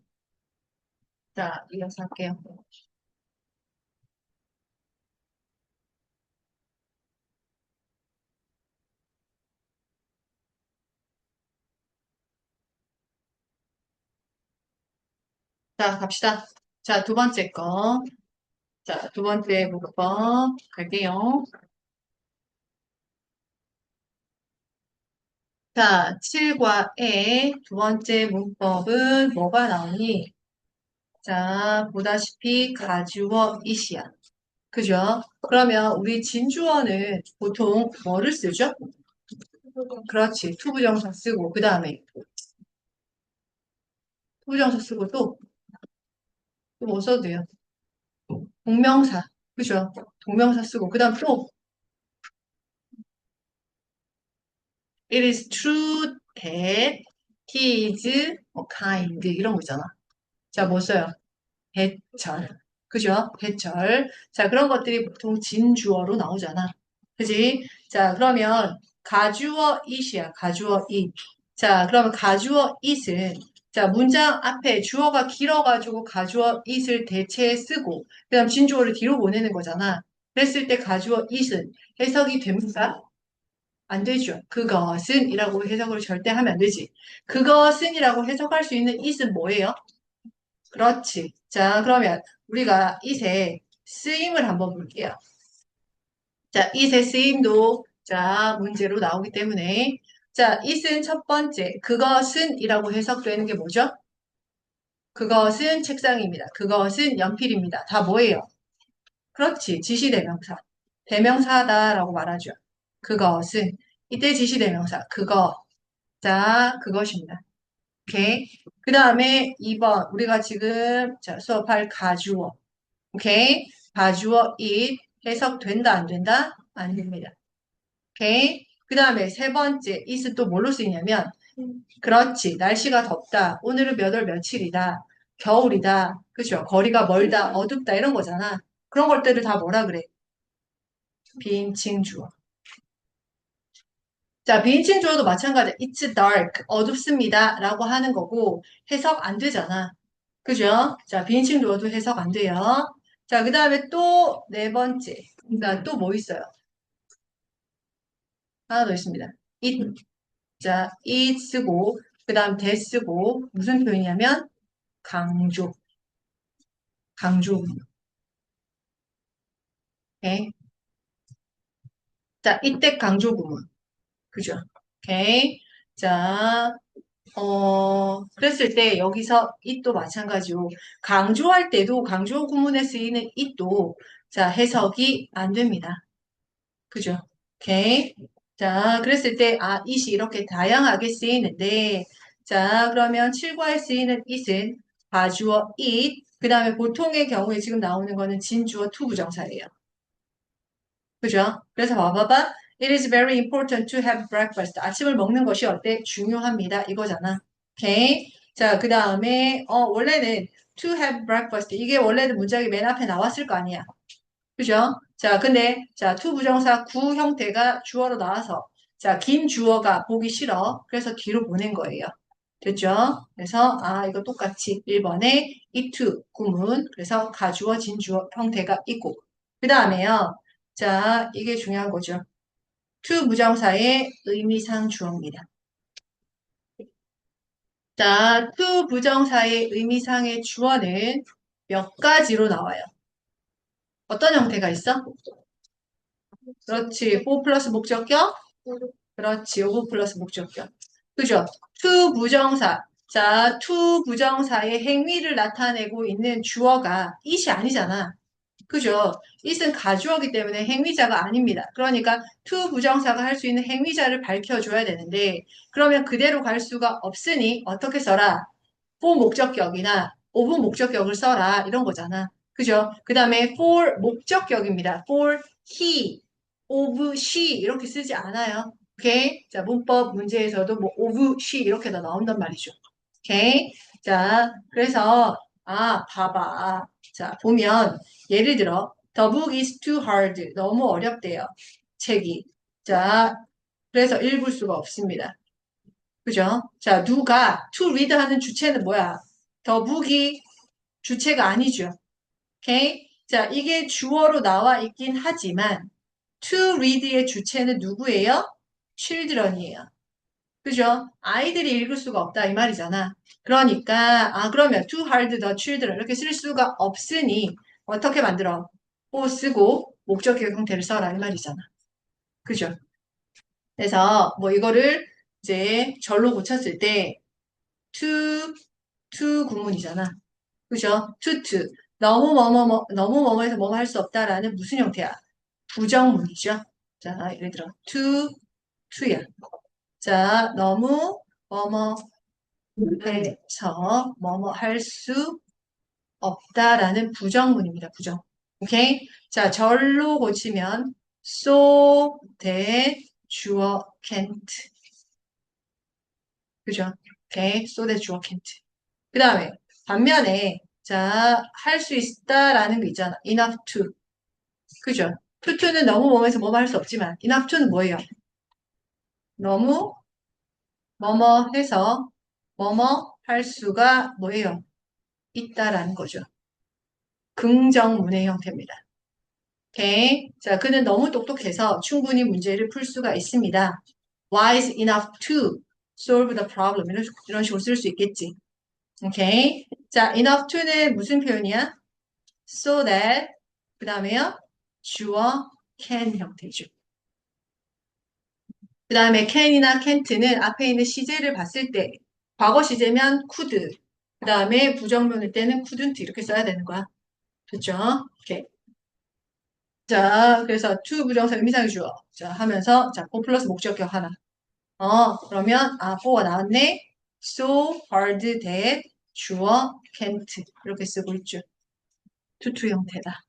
자, 이어서 할게요. 자, 갑시다. 자, 두 번째 거. 자, 두 번째 문법 갈게요. 자, 7과의 두 번째 문법은 뭐가 나오니? 자, 보다시피 가주어 이시야. 그죠? 그러면 우리 진주어는 보통 뭐를 쓰죠? 그렇지. 투부정사 쓰고, 그 다음에 투부정사 쓰고 또 뭐 써도 돼요? 동명사. 그죠? 동명사 쓰고, 그 다음 또 It is true that he is kind. 이런 거 있잖아. 자, 뭐 써요? 대절. 그죠? 대절. 자, 그런 것들이 보통 진주어로 나오잖아. 그지? 자, 그러면 가주어 it이야. 가주어 it. 자, 그러면 가주어 it은 자, 문장 앞에 주어가 길어가지고 가주어 it을 대체에 쓰고 그다음 진주어를 뒤로 보내는 거잖아. 그랬을 때 가주어 it은 해석이 됩니까? 안 되죠. 그것은 이라고 해석을 절대 하면 안 되지. 그것은 이라고 해석할 수 있는 it은 뭐예요? 그렇지. 자, 그러면 우리가 it의 쓰임을 한번 볼게요. 자, it의 쓰임도 자, 문제로 나오기 때문에 자, it은 첫 번째 그것은 이라고 해석되는 게 뭐죠? 그것은 책상입니다. 그것은 연필입니다. 다 뭐예요? 그렇지. 지시대명사. 대명사다라고 말하죠. 그것은 이때 지시대명사. 그거. 자, 그것입니다. 오케이. 그 다음에 2번. 우리가 지금 자, 수업할 가주어. 오케이. 가주어 it 해석된다, 안 된다? 안 됩니다. 오케이. 그 다음에 세 번째 it은 또 뭘로 쓰이냐면 그렇지. 날씨가 덥다. 오늘은 몇 월 며칠이다. 겨울이다. 그죠? 거리가 멀다. 어둡다. 이런 거잖아. 그런 것들을 다 뭐라 그래? 비인칭 주어. 자, 비인칭 주어도 마찬가지야. It's dark. 어둡습니다. 라고 하는 거고 해석 안 되잖아. 그죠? 자, 비인칭 주어도 해석 안 돼요. 자, 그 다음에 또 네 번째. 그다음 또 뭐 있어요? 하나 더 있습니다. it. 자, it 쓰고 그 다음 that 쓰고 무슨 표현이냐면 강조. 강조. 오케이. 자, 이때 강조 구문. 그죠? 오케이. 자, 그랬을 때 여기서 it도 마찬가지로 강조할 때도 강조 구문에 쓰이는 it도 자, 해석이 안 됩니다. 그죠? 오케이. 자, 그랬을 때, it이 이렇게 다양하게 쓰이는데, 자, 그러면 7과에 쓰이는 it은 가주어 it, 그 다음에 보통의 경우에 지금 나오는 거는 진주어 to 부정사예요. 그죠? 그래서 봐봐봐. It is very important to have breakfast. 아침을 먹는 것이 어때? 중요합니다. 이거잖아. 오케이. 자, 그 다음에, 원래는 to have breakfast. 이게 원래는 문장이 맨 앞에 나왔을 거 아니야. 그죠? 자, 근데, 자, to 부정사 구 형태가 주어로 나와서, 자, 긴 주어가 보기 싫어. 그래서 뒤로 보낸 거예요. 됐죠? 그래서, 이거 똑같이 1번에 it 구문, 그래서 가주어, 진주어 형태가 있고. 그 다음에요. 자, 이게 중요한 거죠. to 부정사의 의미상 주어입니다. 자, to 부정사의 의미상의 주어는 몇 가지로 나와요. 어떤 형태가 있어? 그렇지. 4 플러스 목적격? 그렇지. 5 플러스 목적격. 그죠? to 부정사. 자, to 부정사의 행위를 나타내고 있는 주어가 it이 아니잖아. 그죠? it은 가주어기 때문에 행위자가 아닙니다. 그러니까 to 부정사가 할 수 있는 행위자를 밝혀줘야 되는데 그러면 그대로 갈 수가 없으니 어떻게 써라? for 목적격이나 of 목적격을 써라 이런 거잖아. 그죠? 그 다음에 for 목적격입니다. for he, of she 이렇게 쓰지 않아요. 오케이? 자, 문법 문제에서도 뭐 of she 이렇게 다 나온단 말이죠. 오케이? 자, 그래서 봐봐. 자, 보면 예를 들어 the book is too hard. 너무 어렵대요. 책이. 자, 그래서 읽을 수가 없습니다. 그죠? 자, 누가 to read 하는 주체는 뭐야? the book이 주체가 아니죠. 오케이? 자, 이게 주어로 나와 있긴 하지만 to read의 주체는 누구예요? children이에요. 그죠? 아이들이 읽을 수가 없다 이 말이잖아. 그러니까 그러면 to hard the children 이렇게 쓸 수가 없으니 어떻게 만들어? 오 쓰고 목적격 형태를 써라 이 말이잖아. 그죠? 그래서 뭐 이거를 이제 절로 고쳤을 때 to 구문이잖아. 그죠? to 너무 너무 뭐뭐해서 뭐뭐 할 수 없다라는 무슨 형태야? 부정문이죠. 자, 예를 들어 to야. 자, 너무 뭐뭐 해서 뭐뭐 할 수 없다라는 부정문입니다. 부정. 오케이? 자, 절로 고치면 so that 주어 can't. 그죠? 오케이? so that 주어 can't. 그 다음에 반면에 자, 할 수 있다라는 거 있잖아. enough to. 그죠? to는 너무 뭐뭐해서 뭐뭐 할 수 없지만 enough to는 뭐예요? 너무 뭐뭐 해서 뭐뭐 할 수가 뭐예요? 있다라는 거죠. 긍정문의 형태입니다. 오케이. 자, 그는 너무 똑똑해서 충분히 문제를 풀 수가 있습니다. wise enough to solve the problem. 이런 식으로 쓸 수 있겠지. 오케이. 자, enough to는 무슨 표현이야? so that 그 다음에요. 주어 can 형태죠. 그 다음에 can이나 can't는 앞에 있는 시제를 봤을 때 과거 시제면 could 그 다음에 부정문일 때는 couldn't 이렇게 써야 되는 거야. 됐죠? 오케이. 자, 그래서 to 부정사 의미상의 주어. 자, 하면서, 자, go 플러스 목적격 하나. 그러면, for가 나왔네. So hard that 주어 can't. 이렇게 쓰고 있죠. to 형태다.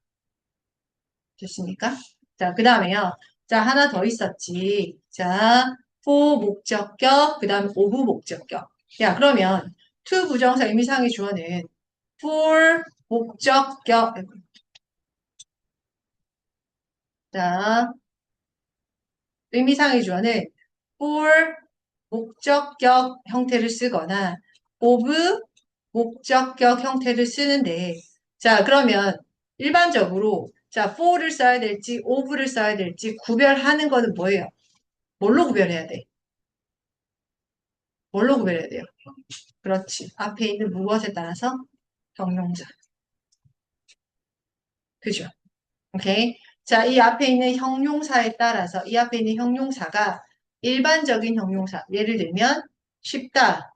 됐습니까? 자, 그 다음에요. 자, 하나 더 있었지. 자, for 목적격, 그 다음에 of 목적격. 야, 그러면 to 부정사 의미상의 주어는 for 목적격. 자, 의미상의 주어는 for 목적격 형태를 쓰거나 of 목적격 형태를 쓰는데 자 그러면 일반적으로 자 for를 써야 될지 of를 써야 될지 구별하는 거는 뭐예요? 뭘로 구별해야 돼? 뭘로 구별해야 돼요? 그렇지. 앞에 있는 무엇에 따라서 형용사. 그죠? 오케이. 자, 이 앞에 있는 형용사에 따라서 이 앞에 있는 형용사가 일반적인 형용사. 예를 들면 쉽다,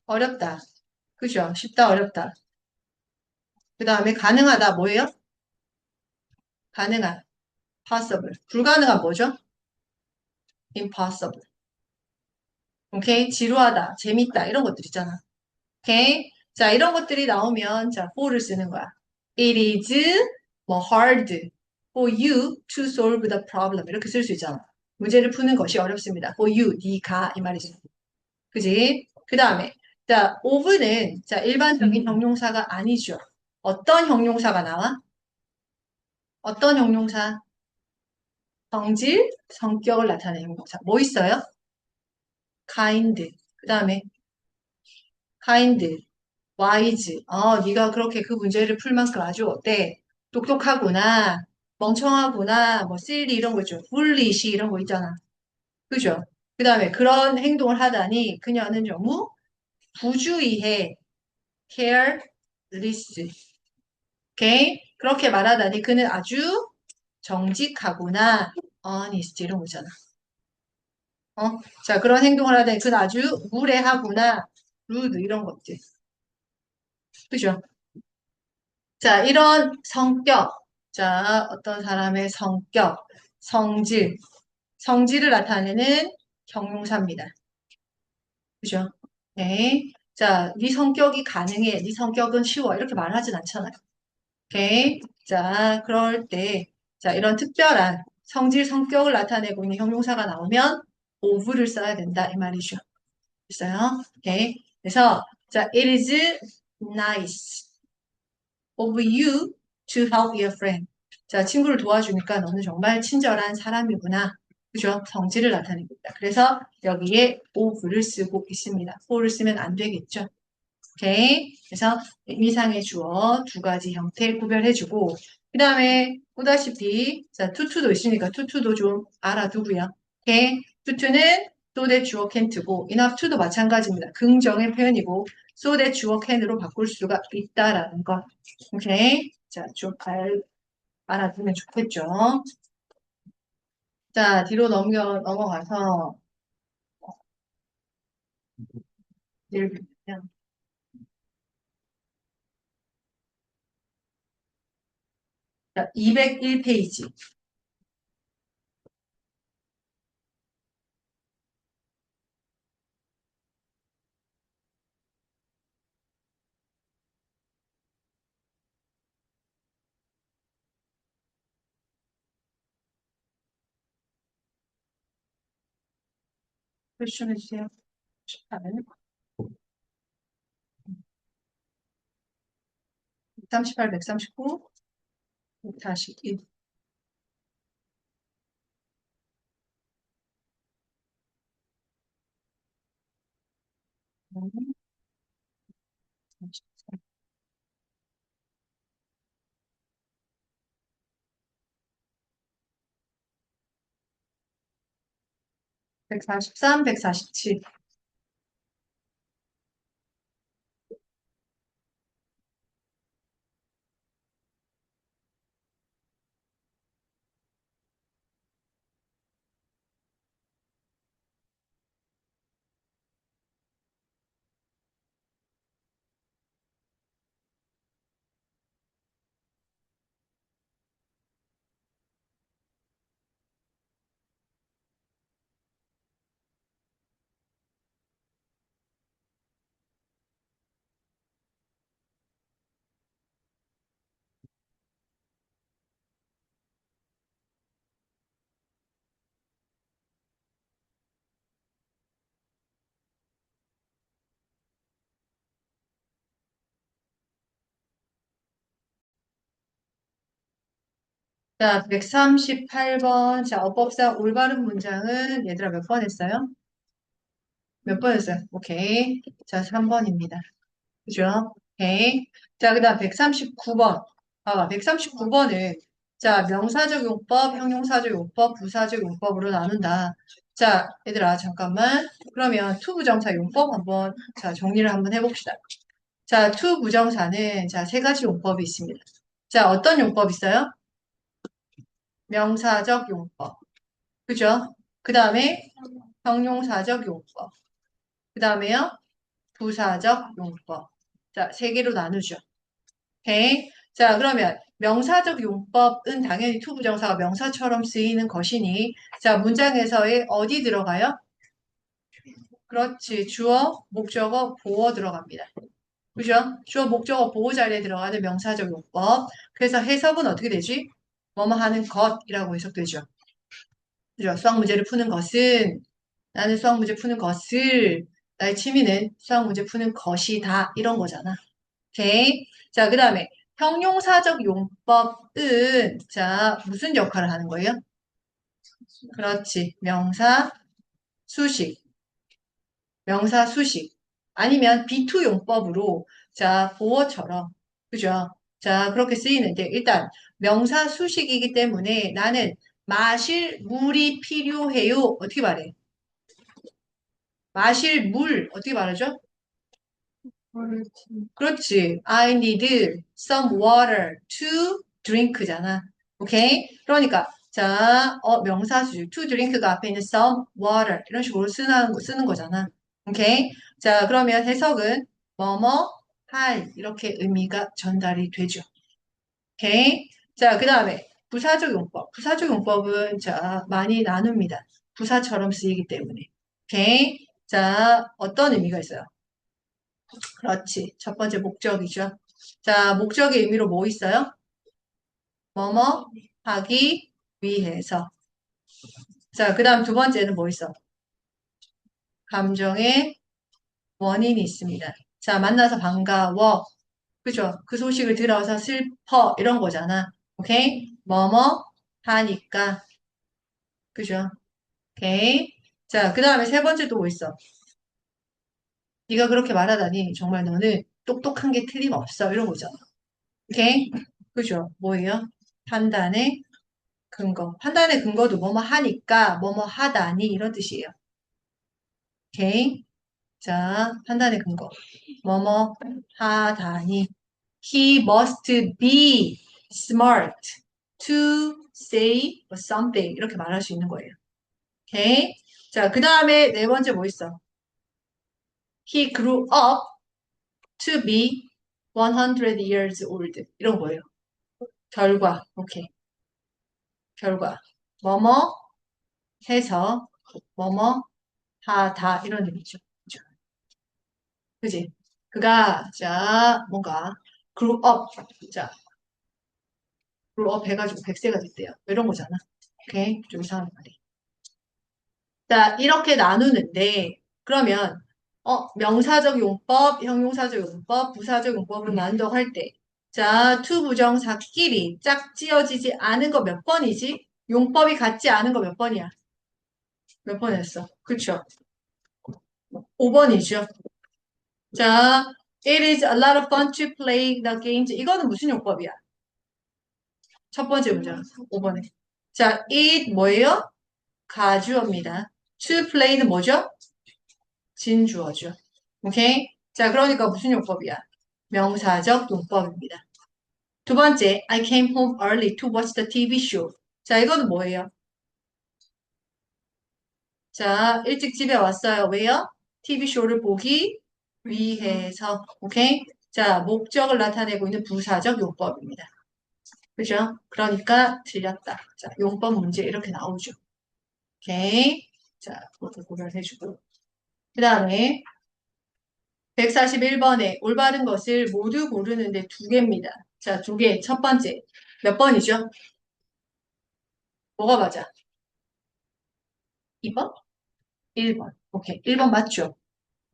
어렵다. 그죠? 쉽다, 어렵다. 그 다음에 가능하다 뭐예요? 가능한, possible. 불가능한 뭐죠? impossible. 오케이? 지루하다, 재밌다 이런 것들 있잖아. 오케이? 자, 이런 것들이 나오면 자, for를 쓰는 거야. It is 뭐 hard for you to solve the problem. 이렇게 쓸 수 있잖아. 문제를 푸는 것이 어렵습니다. for you, 네가 이 말이지. 그지? 그 다음에 자, of는 자, 일반적인 형용사가 아니죠. 어떤 형용사가 나와? 어떤 형용사? 성질, 성격을 나타내는 형용사. 뭐 있어요? kind. 그 다음에 kind, wise. 네가 그렇게 그 문제를 풀 만큼 아주 어때? 똑똑하구나, 멍청하구나, 뭐 silly 이런 거 있죠. foolish 이런 거 있잖아. 그죠? 그 다음에 그런 행동을 하다니 그녀는 너무 부주의해. careless. 오케이? 그렇게 말하다니 그는 아주 정직하구나. honest 이런 거잖아. 자, 그런 행동을 하다니 그는 아주 무례하구나. rude 이런 것들. 그죠? 자, 이런 성격. 자, 어떤 사람의 성격, 성질, 성질을 나타내는 형용사입니다. 그죠? 오케이. 자, 네 성격이 가능해. 네 성격은 쉬워. 이렇게 말하진 않잖아요. 오케이. 자, 그럴 때, 자, 이런 특별한 성질, 성격을 나타내고 있는 형용사가 나오면 of를 써야 된다. 이 말이죠. 있어요. 오케이. 그래서, 자, it is nice of you to help your friend. 자, 친구를 도와주니까 너는 정말 친절한 사람이구나. 그죠? 성질을 나타내고 있다. 그래서 여기에 of를 쓰고 있습니다. for를 쓰면 안 되겠죠. 오케이. 그래서 의미상의 주어 두 가지 형태 구별해주고, 그 다음에 보다시피, 자, 투투도 있으니까 투투도 좀 알아두고요. 오케이. 투투는 so that 주어 can't고, enough to도 마찬가지입니다. 긍정의 표현이고, so that 주어 can으로 바꿀 수가 있다라는 거. 오케이. 자, 좀 알아두면 좋겠죠. 자, 뒤로 넘어가서, 예를 들면, 자, 201페이지. 퀘스천 해주세요. 138, 139, 141. 143, 147. 자, 138번. 자, 어법상 올바른 문장은 얘들아 몇 번 했어요? 몇 번 했어요? 오케이. 자, 3번입니다. 그죠? 오케이. 자, 그 다음 139번. 봐봐, 139번은 자, 명사적 용법, 형용사적 용법, 부사적 용법으로 나눈다. 자, 얘들아, 잠깐만. 그러면 투부정사 용법 한번, 자, 정리를 한번 해봅시다. 자, 투부정사는 자, 세 가지 용법이 있습니다. 자, 어떤 용법 있어요? 명사적 용법. 그죠? 그 다음에 형용사적 용법. 그 다음에요, 부사적 용법. 자, 세 개로 나누죠. 오케이. 자, 그러면 명사적 용법은 당연히 투부정사가 명사처럼 쓰이는 것이니, 자, 문장에서의 어디 들어가요? 그렇지. 주어, 목적어, 보어 들어갑니다. 그죠? 주어, 목적어, 보호 자리에 들어가는 명사적 용법. 그래서 해석은 어떻게 되지? 뭐뭐 하는 것이라고 해석되죠. 그죠? 수학 문제를 푸는 것은, 나는 수학 문제 푸는 것을, 나의 취미는 수학 문제 푸는 것이다. 이런 거잖아. 오케이. 자, 그 다음에 형용사적 용법은, 자, 무슨 역할을 하는 거예요? 그렇지. 명사, 수식. 명사, 수식. 아니면 비투 용법으로, 자, 보어처럼. 그죠? 자, 그렇게 쓰이는데, 일단, 명사, 수식이기 때문에 나는 마실 물이 필요해요. 어떻게 말해? 마실 물, 어떻게 말하죠? 그렇지. I need some water to drink잖아. 오케이? 그러니까, 자, 명사수, to drink가 앞에 있는 some water. 이런 식으로 쓰는 거잖아. 오케이? 자, 그러면 해석은 뭐뭐 할. 이렇게 의미가 전달이 되죠. 오케이? 자, 그 다음에 부사적 용법. 부사적 용법은 자, 많이 나눕니다. 부사처럼 쓰이기 때문에. 오케이? 자, 어떤 의미가 있어요? 그렇지. 첫 번째 목적이죠. 자, 목적의 의미로 뭐 있어요? 뭐뭐 하기 위해서. 자, 그 다음 두 번째는 뭐 있어? 감정의 원인이 있습니다. 자, 만나서 반가워. 그죠? 그 소식을 들어서 슬퍼. 이런 거잖아. 오케이? 뭐뭐 하니까. 그죠? 오케이? 자, 그 다음에 세 번째 또 뭐 있어? 네가 그렇게 말하다니 정말 너는 똑똑한 게 틀림없어. 이런 거잖아. 오케이? 그죠? 뭐예요? 판단의 근거. 판단의 근거도 뭐뭐 하니까, 뭐뭐 하다니, 이런 뜻이에요. 오케이? 자, 판단의 근거. 뭐뭐 하다니. He must be smart to say something. 이렇게 말할 수 있는 거예요. 오케이? 자, 그 다음에 네 번째 뭐 있어? He grew up to be 100 years old. 이런 거예요. 결과. 오케이. 결과. 뭐뭐 해서 뭐뭐 하다 이런 의미죠. 그죠? 그지? 그가 자 뭔가 grew up 자 grew up 해가지고 100세가 됐대요. 이런 거잖아. 오케이? 좀 이상한 말이. 자 이렇게 나누는데 그러면 명사적 용법, 형용사적 용법, 부사적 용법을 나눈다고 할 때, 자, 투 부정사끼리 짝지어지지 않은 거 몇 번이지? 용법이 같지 않은 거 몇 번이야? 몇 번 했어? 그쵸? 5번이죠. 자, it is a lot of fun to play the games. 이거는 무슨 용법이야? 첫 번째 문장, 5번에. 자, it 뭐예요? 가주어입니다. to play는 뭐죠? 진주어죠. 오케이? 자, 그러니까 무슨 용법이야? 명사적 용법입니다. 두 번째, I came home early to watch the TV show. 자, 이거는 뭐예요? 자, 일찍 집에 왔어요. 왜요? TV 쇼를 보기 위해서. 오케이? 자, 목적을 나타내고 있는 부사적 용법입니다. 그죠? 그러니까 틀렸다. 자, 용법 문제 이렇게 나오죠. 오케이? 자, 그것도 고려해주고. 그 다음에 141번에 올바른 것을 모두 고르는데 두 개입니다. 자, 두 개. 첫 번째. 몇 번이죠? 뭐가 맞아? 2번? 1번. 오케이. 1번 맞죠?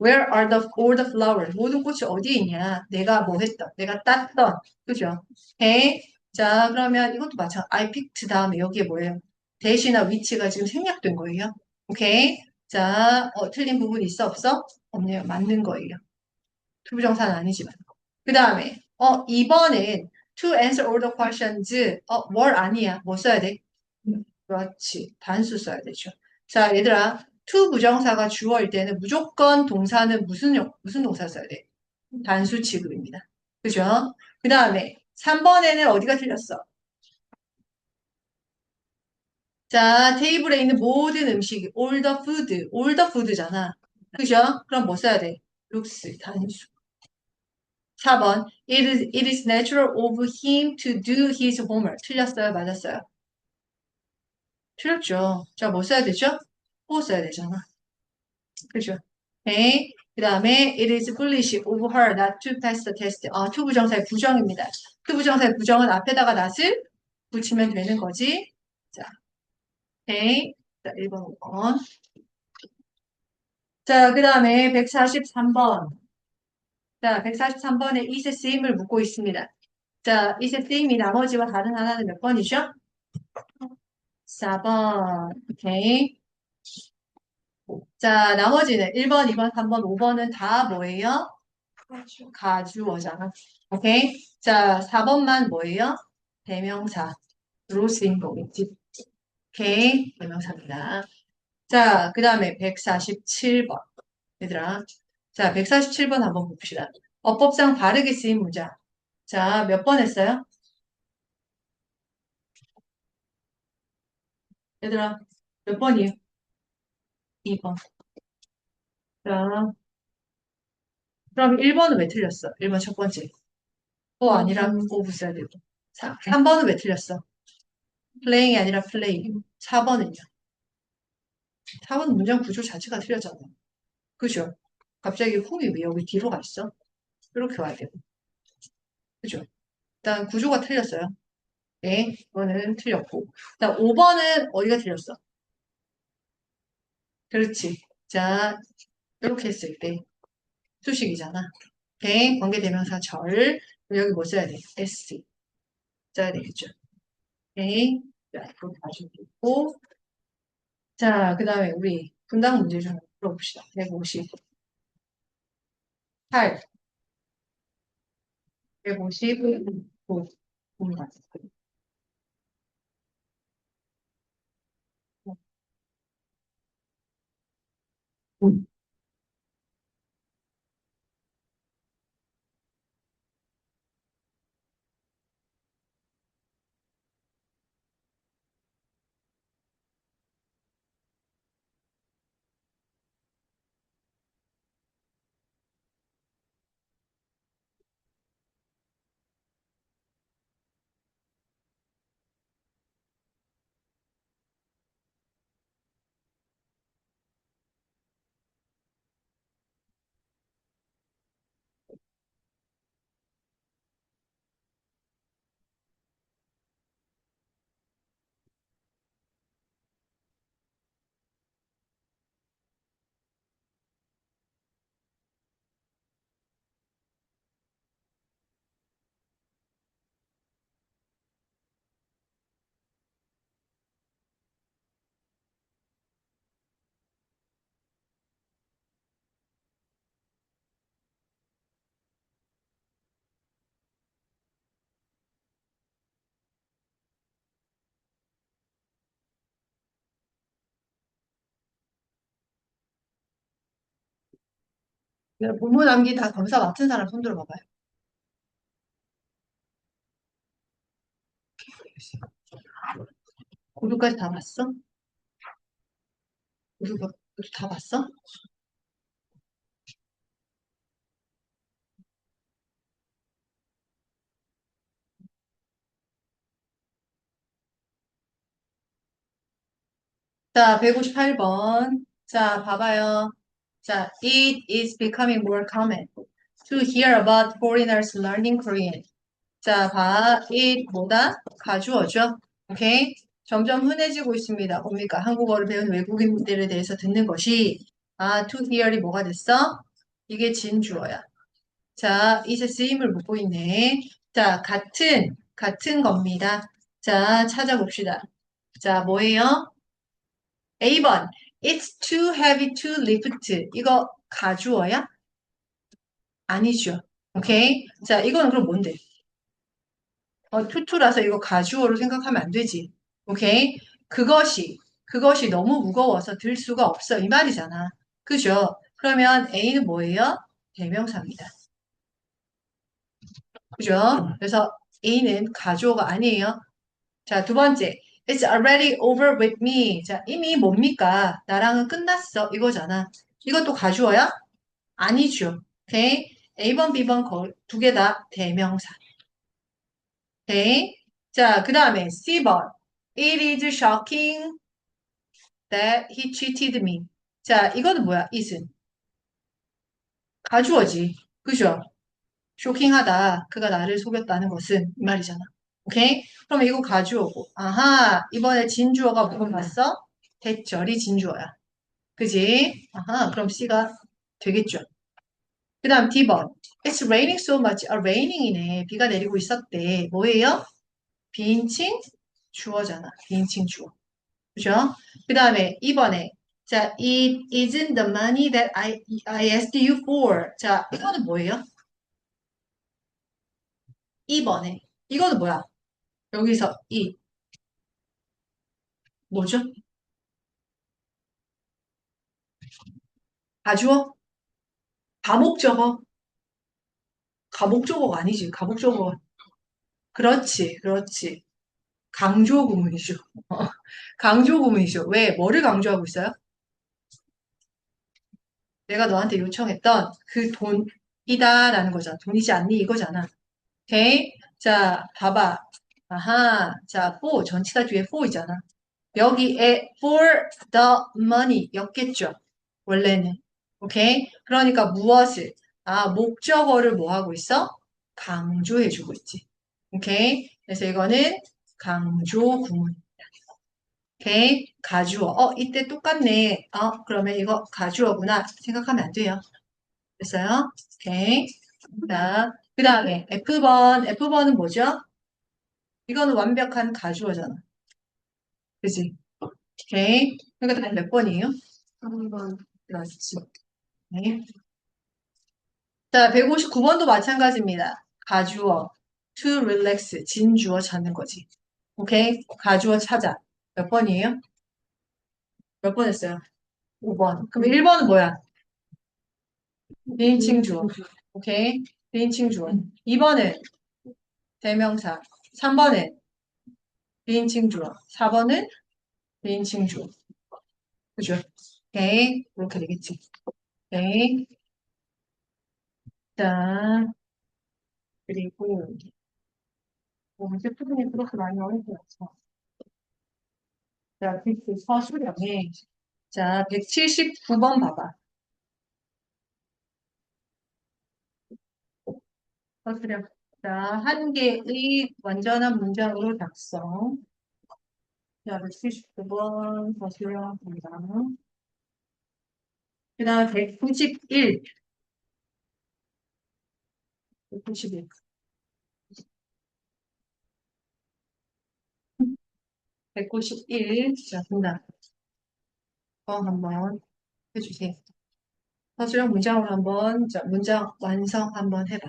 Where are all the flowers? 모든 꽃이 어디에 있냐? 내가 뭐 했던, 내가 땄던. 그죠? 오케이. 자, 그러면 이것도 마찬가지. I picked 다음에 여기에 뭐예요? 대시나 위치가 지금 생략된 거예요. 오케이. 자, 틀린 부분 있어, 없어? 없네요. 맞는 거예요. 투부정사는 아니지만. 그 다음에, 2번은 to answer all the questions. 뭘 아니야? 뭐 써야 돼? 그렇지. 단수 써야 되죠. 자, 얘들아. to 부정사가 주어일 때는 무조건 동사는 무슨 동사 써야 돼? 단수 취급입니다. 그죠? 그 다음에 3번에는 어디가 틀렸어? 자, 테이블에 있는 모든 음식이 all the food잖아. 그죠? 그럼 뭐 써야 돼? looks, 단수. 4번, it is natural of him to do his homework. 틀렸어요? 맞았어요? 틀렸죠. 자, 뭐 써야 되죠? 뭐 써야 되잖아. 그죠? 오케이. 그 다음에 it is foolish of her not to pass the test. 투부정사의 부정입니다. 투부정사의 부정은 앞에다가 not을 붙이면 되는 거지. 자, 오케이. 자, 1번, 5번. 자, 그 다음에 143번. 자, 143번에 이세 쓰임을 묻고 있습니다. 자, 이세 쓰임이 나머지와 다른 하나는 몇 번이죠? 4번. 오케이. 자, 나머지는 1번, 2번, 3번, 5번은 다 뭐예요? 가주어잖아. 오케이? 자, 4번만 뭐예요? 대명사로 쓰인 거겠지. 오케이? 대명사입니다. 자, 그 다음에 147번. 얘들아. 자, 147번 한번 봅시다. 어법상 바르게 쓰인 문장. 자, 몇 번 했어요? 얘들아, 몇 번이에요? 2번. 자, 그럼 1번은 왜 틀렸어? 1번 첫 번째. 아니라 오브 써야 되고. 3번은 왜 틀렸어? playing이 아니라 play. 4번은요? 4번 문장 구조 자체가 틀렸잖아요. 그죠? 갑자기 홈이 왜 여기 뒤로 가 있어? 이렇게 와야 되고. 그죠? 일단 구조가 틀렸어요. 네, 이거는 틀렸고. 자, 5번은 어디가 틀렸어? 그렇지. 자, 이렇게 했을 때 수식이잖아. 오케이, 관계대명사 절. 여기 뭐 써야 돼? S 써야 되겠죠. 오케이. 자, 이렇게 가지고 있고. 자, 그 다음에 우리 분당 문제 좀 풀어봅시다. 158. 159. 본문 암기 다 검사 맡은 사람 손 들어봐봐요. 고도까지 다 봤어? 고도 다 봤어? 자, 158번. 자, 봐봐요. 자, it is becoming more common to hear about foreigners learning Korean. 자, 봐. it 뭐다? 가주어죠. 오케이? 점점 흔해지고 있습니다. 뭡니까? 한국어를 배운 외국인들에 대해서 듣는 것이 to hear이 뭐가 됐어? 이게 진주어야. 자, 이제 쓰임을 묻고 있네. 자, 같은 겁니다. 자, 찾아봅시다. 자, 뭐예요? A번. It's too heavy to lift. 이거 가주어야? 아니죠. 오케이? 자, 이거는 그럼 뭔데? 투투라서 이거 가주어로 생각하면 안 되지. 오케이? 그것이 너무 무거워서 들 수가 없어. 이 말이잖아. 그죠? 그러면 A는 뭐예요? 대명사입니다. 그죠? 그래서 A는 가주어가 아니에요. 자, 두 번째. It's already over with me. 자, 이미 뭡니까? 나랑은 끝났어. 이거잖아. 이것도 가주어야? 아니죠. 오케이? A번, B번 두 개 다 대명사. 오케이? 자, 그 다음에 C번. It is shocking that he cheated me. 자, 이거는 뭐야? is은. 가주어지. 그죠? 쇼킹하다. 그가 나를 속였다는 것은 이 말이잖아. 오케이? 그럼 이거 가주어고. 아하, 이번에 진주어가 뭐 봤어? 대절이 진주어야. 그지? 아하, 그럼 C가 되겠죠. 그 다음 D번. It's raining so much. raining이네. 비가 내리고 있었대. 뭐예요? 비인칭 주어잖아. 비인칭 주어. 그죠? 그 다음에 2번에 자, it isn't the money that I asked you for. 자, 이거는 뭐예요? 2번에 이거는 뭐야? 여기서 이 뭐죠? 가주어? 가목적어? 가목적어가 아니지. 가목적어. 그렇지, 그렇지. 강조 구문이죠. 강조 구문이죠. 왜? 뭐를 강조하고 있어요? 내가 너한테 요청했던 그 돈이다라는 거잖아. 돈이지 않니? 이거잖아. 오케이? 자, 봐봐. 아하. 자, for. 전치사 뒤에 for이잖아. 여기에 for the money 였겠죠. 원래는. 오케이? 그러니까 무엇을? 목적어를 뭐 하고 있어? 강조해주고 있지. 오케이? 그래서 이거는 강조 구문. 오케이? 가주어. 이때 똑같네. 그러면 이거 가주어구나. 생각하면 안 돼요. 됐어요? 오케이. 자, 그 다음에 F번. F번은 뭐죠? 이거는 완벽한 가주어잖아. 그지? 오케이. 그러니까 다음 몇 번이에요? 3번. 그렇지. 네. 자, 159번도 마찬가지입니다. 가주어, to relax, 진주어 찾는 거지. 오케이? 가주어 찾아. 몇 번이에요? 몇 번 했어요? 5번. 그럼 1번은 뭐야? 비인칭 주어. 오케이? 비인칭 주어. 2번은 대명사. 3번은 비인칭 주어. 4번은 비인칭 주어. 그죠? 오케이? 그렇게 되겠지. 오케이? 자, 그리고, 이제 푸딩이 그렇게 많이 어렵지 않죠. 자, 그 서술형에, 자, 179번 봐봐. 서술형. 자, 한 개의 완전한 문장으로 작성. 자, 179번 서술형 본다. 그 다음 191. 191. 191. 자, 본다. 한번 해주세요. 서술형 문장으로 한번, 자, 문장 완성 한번 해봐.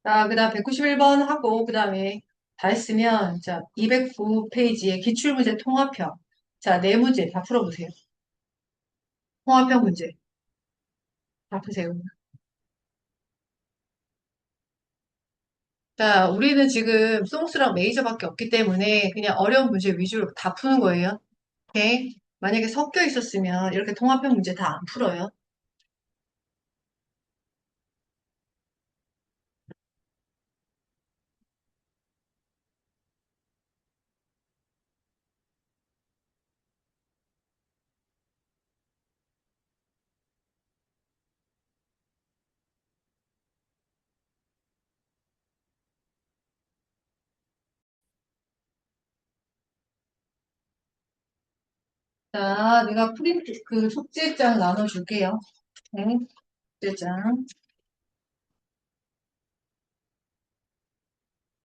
자, 그 다음 191번 하고, 그 다음에 다 했으면, 자, 209페이지에 기출문제 통합형. 자, 네 문제 다 풀어보세요. 통합형 문제 다 푸세요. 자, 우리는 지금 송스랑 메이저밖에 없기 때문에 그냥 어려운 문제 위주로 다 푸는 거예요. 오케이? 만약에 섞여 있었으면 이렇게 통합형 문제 다 안 풀어요. 자, 내가 프린트, 그 숙제장 나눠줄게요. 네, 숙제장.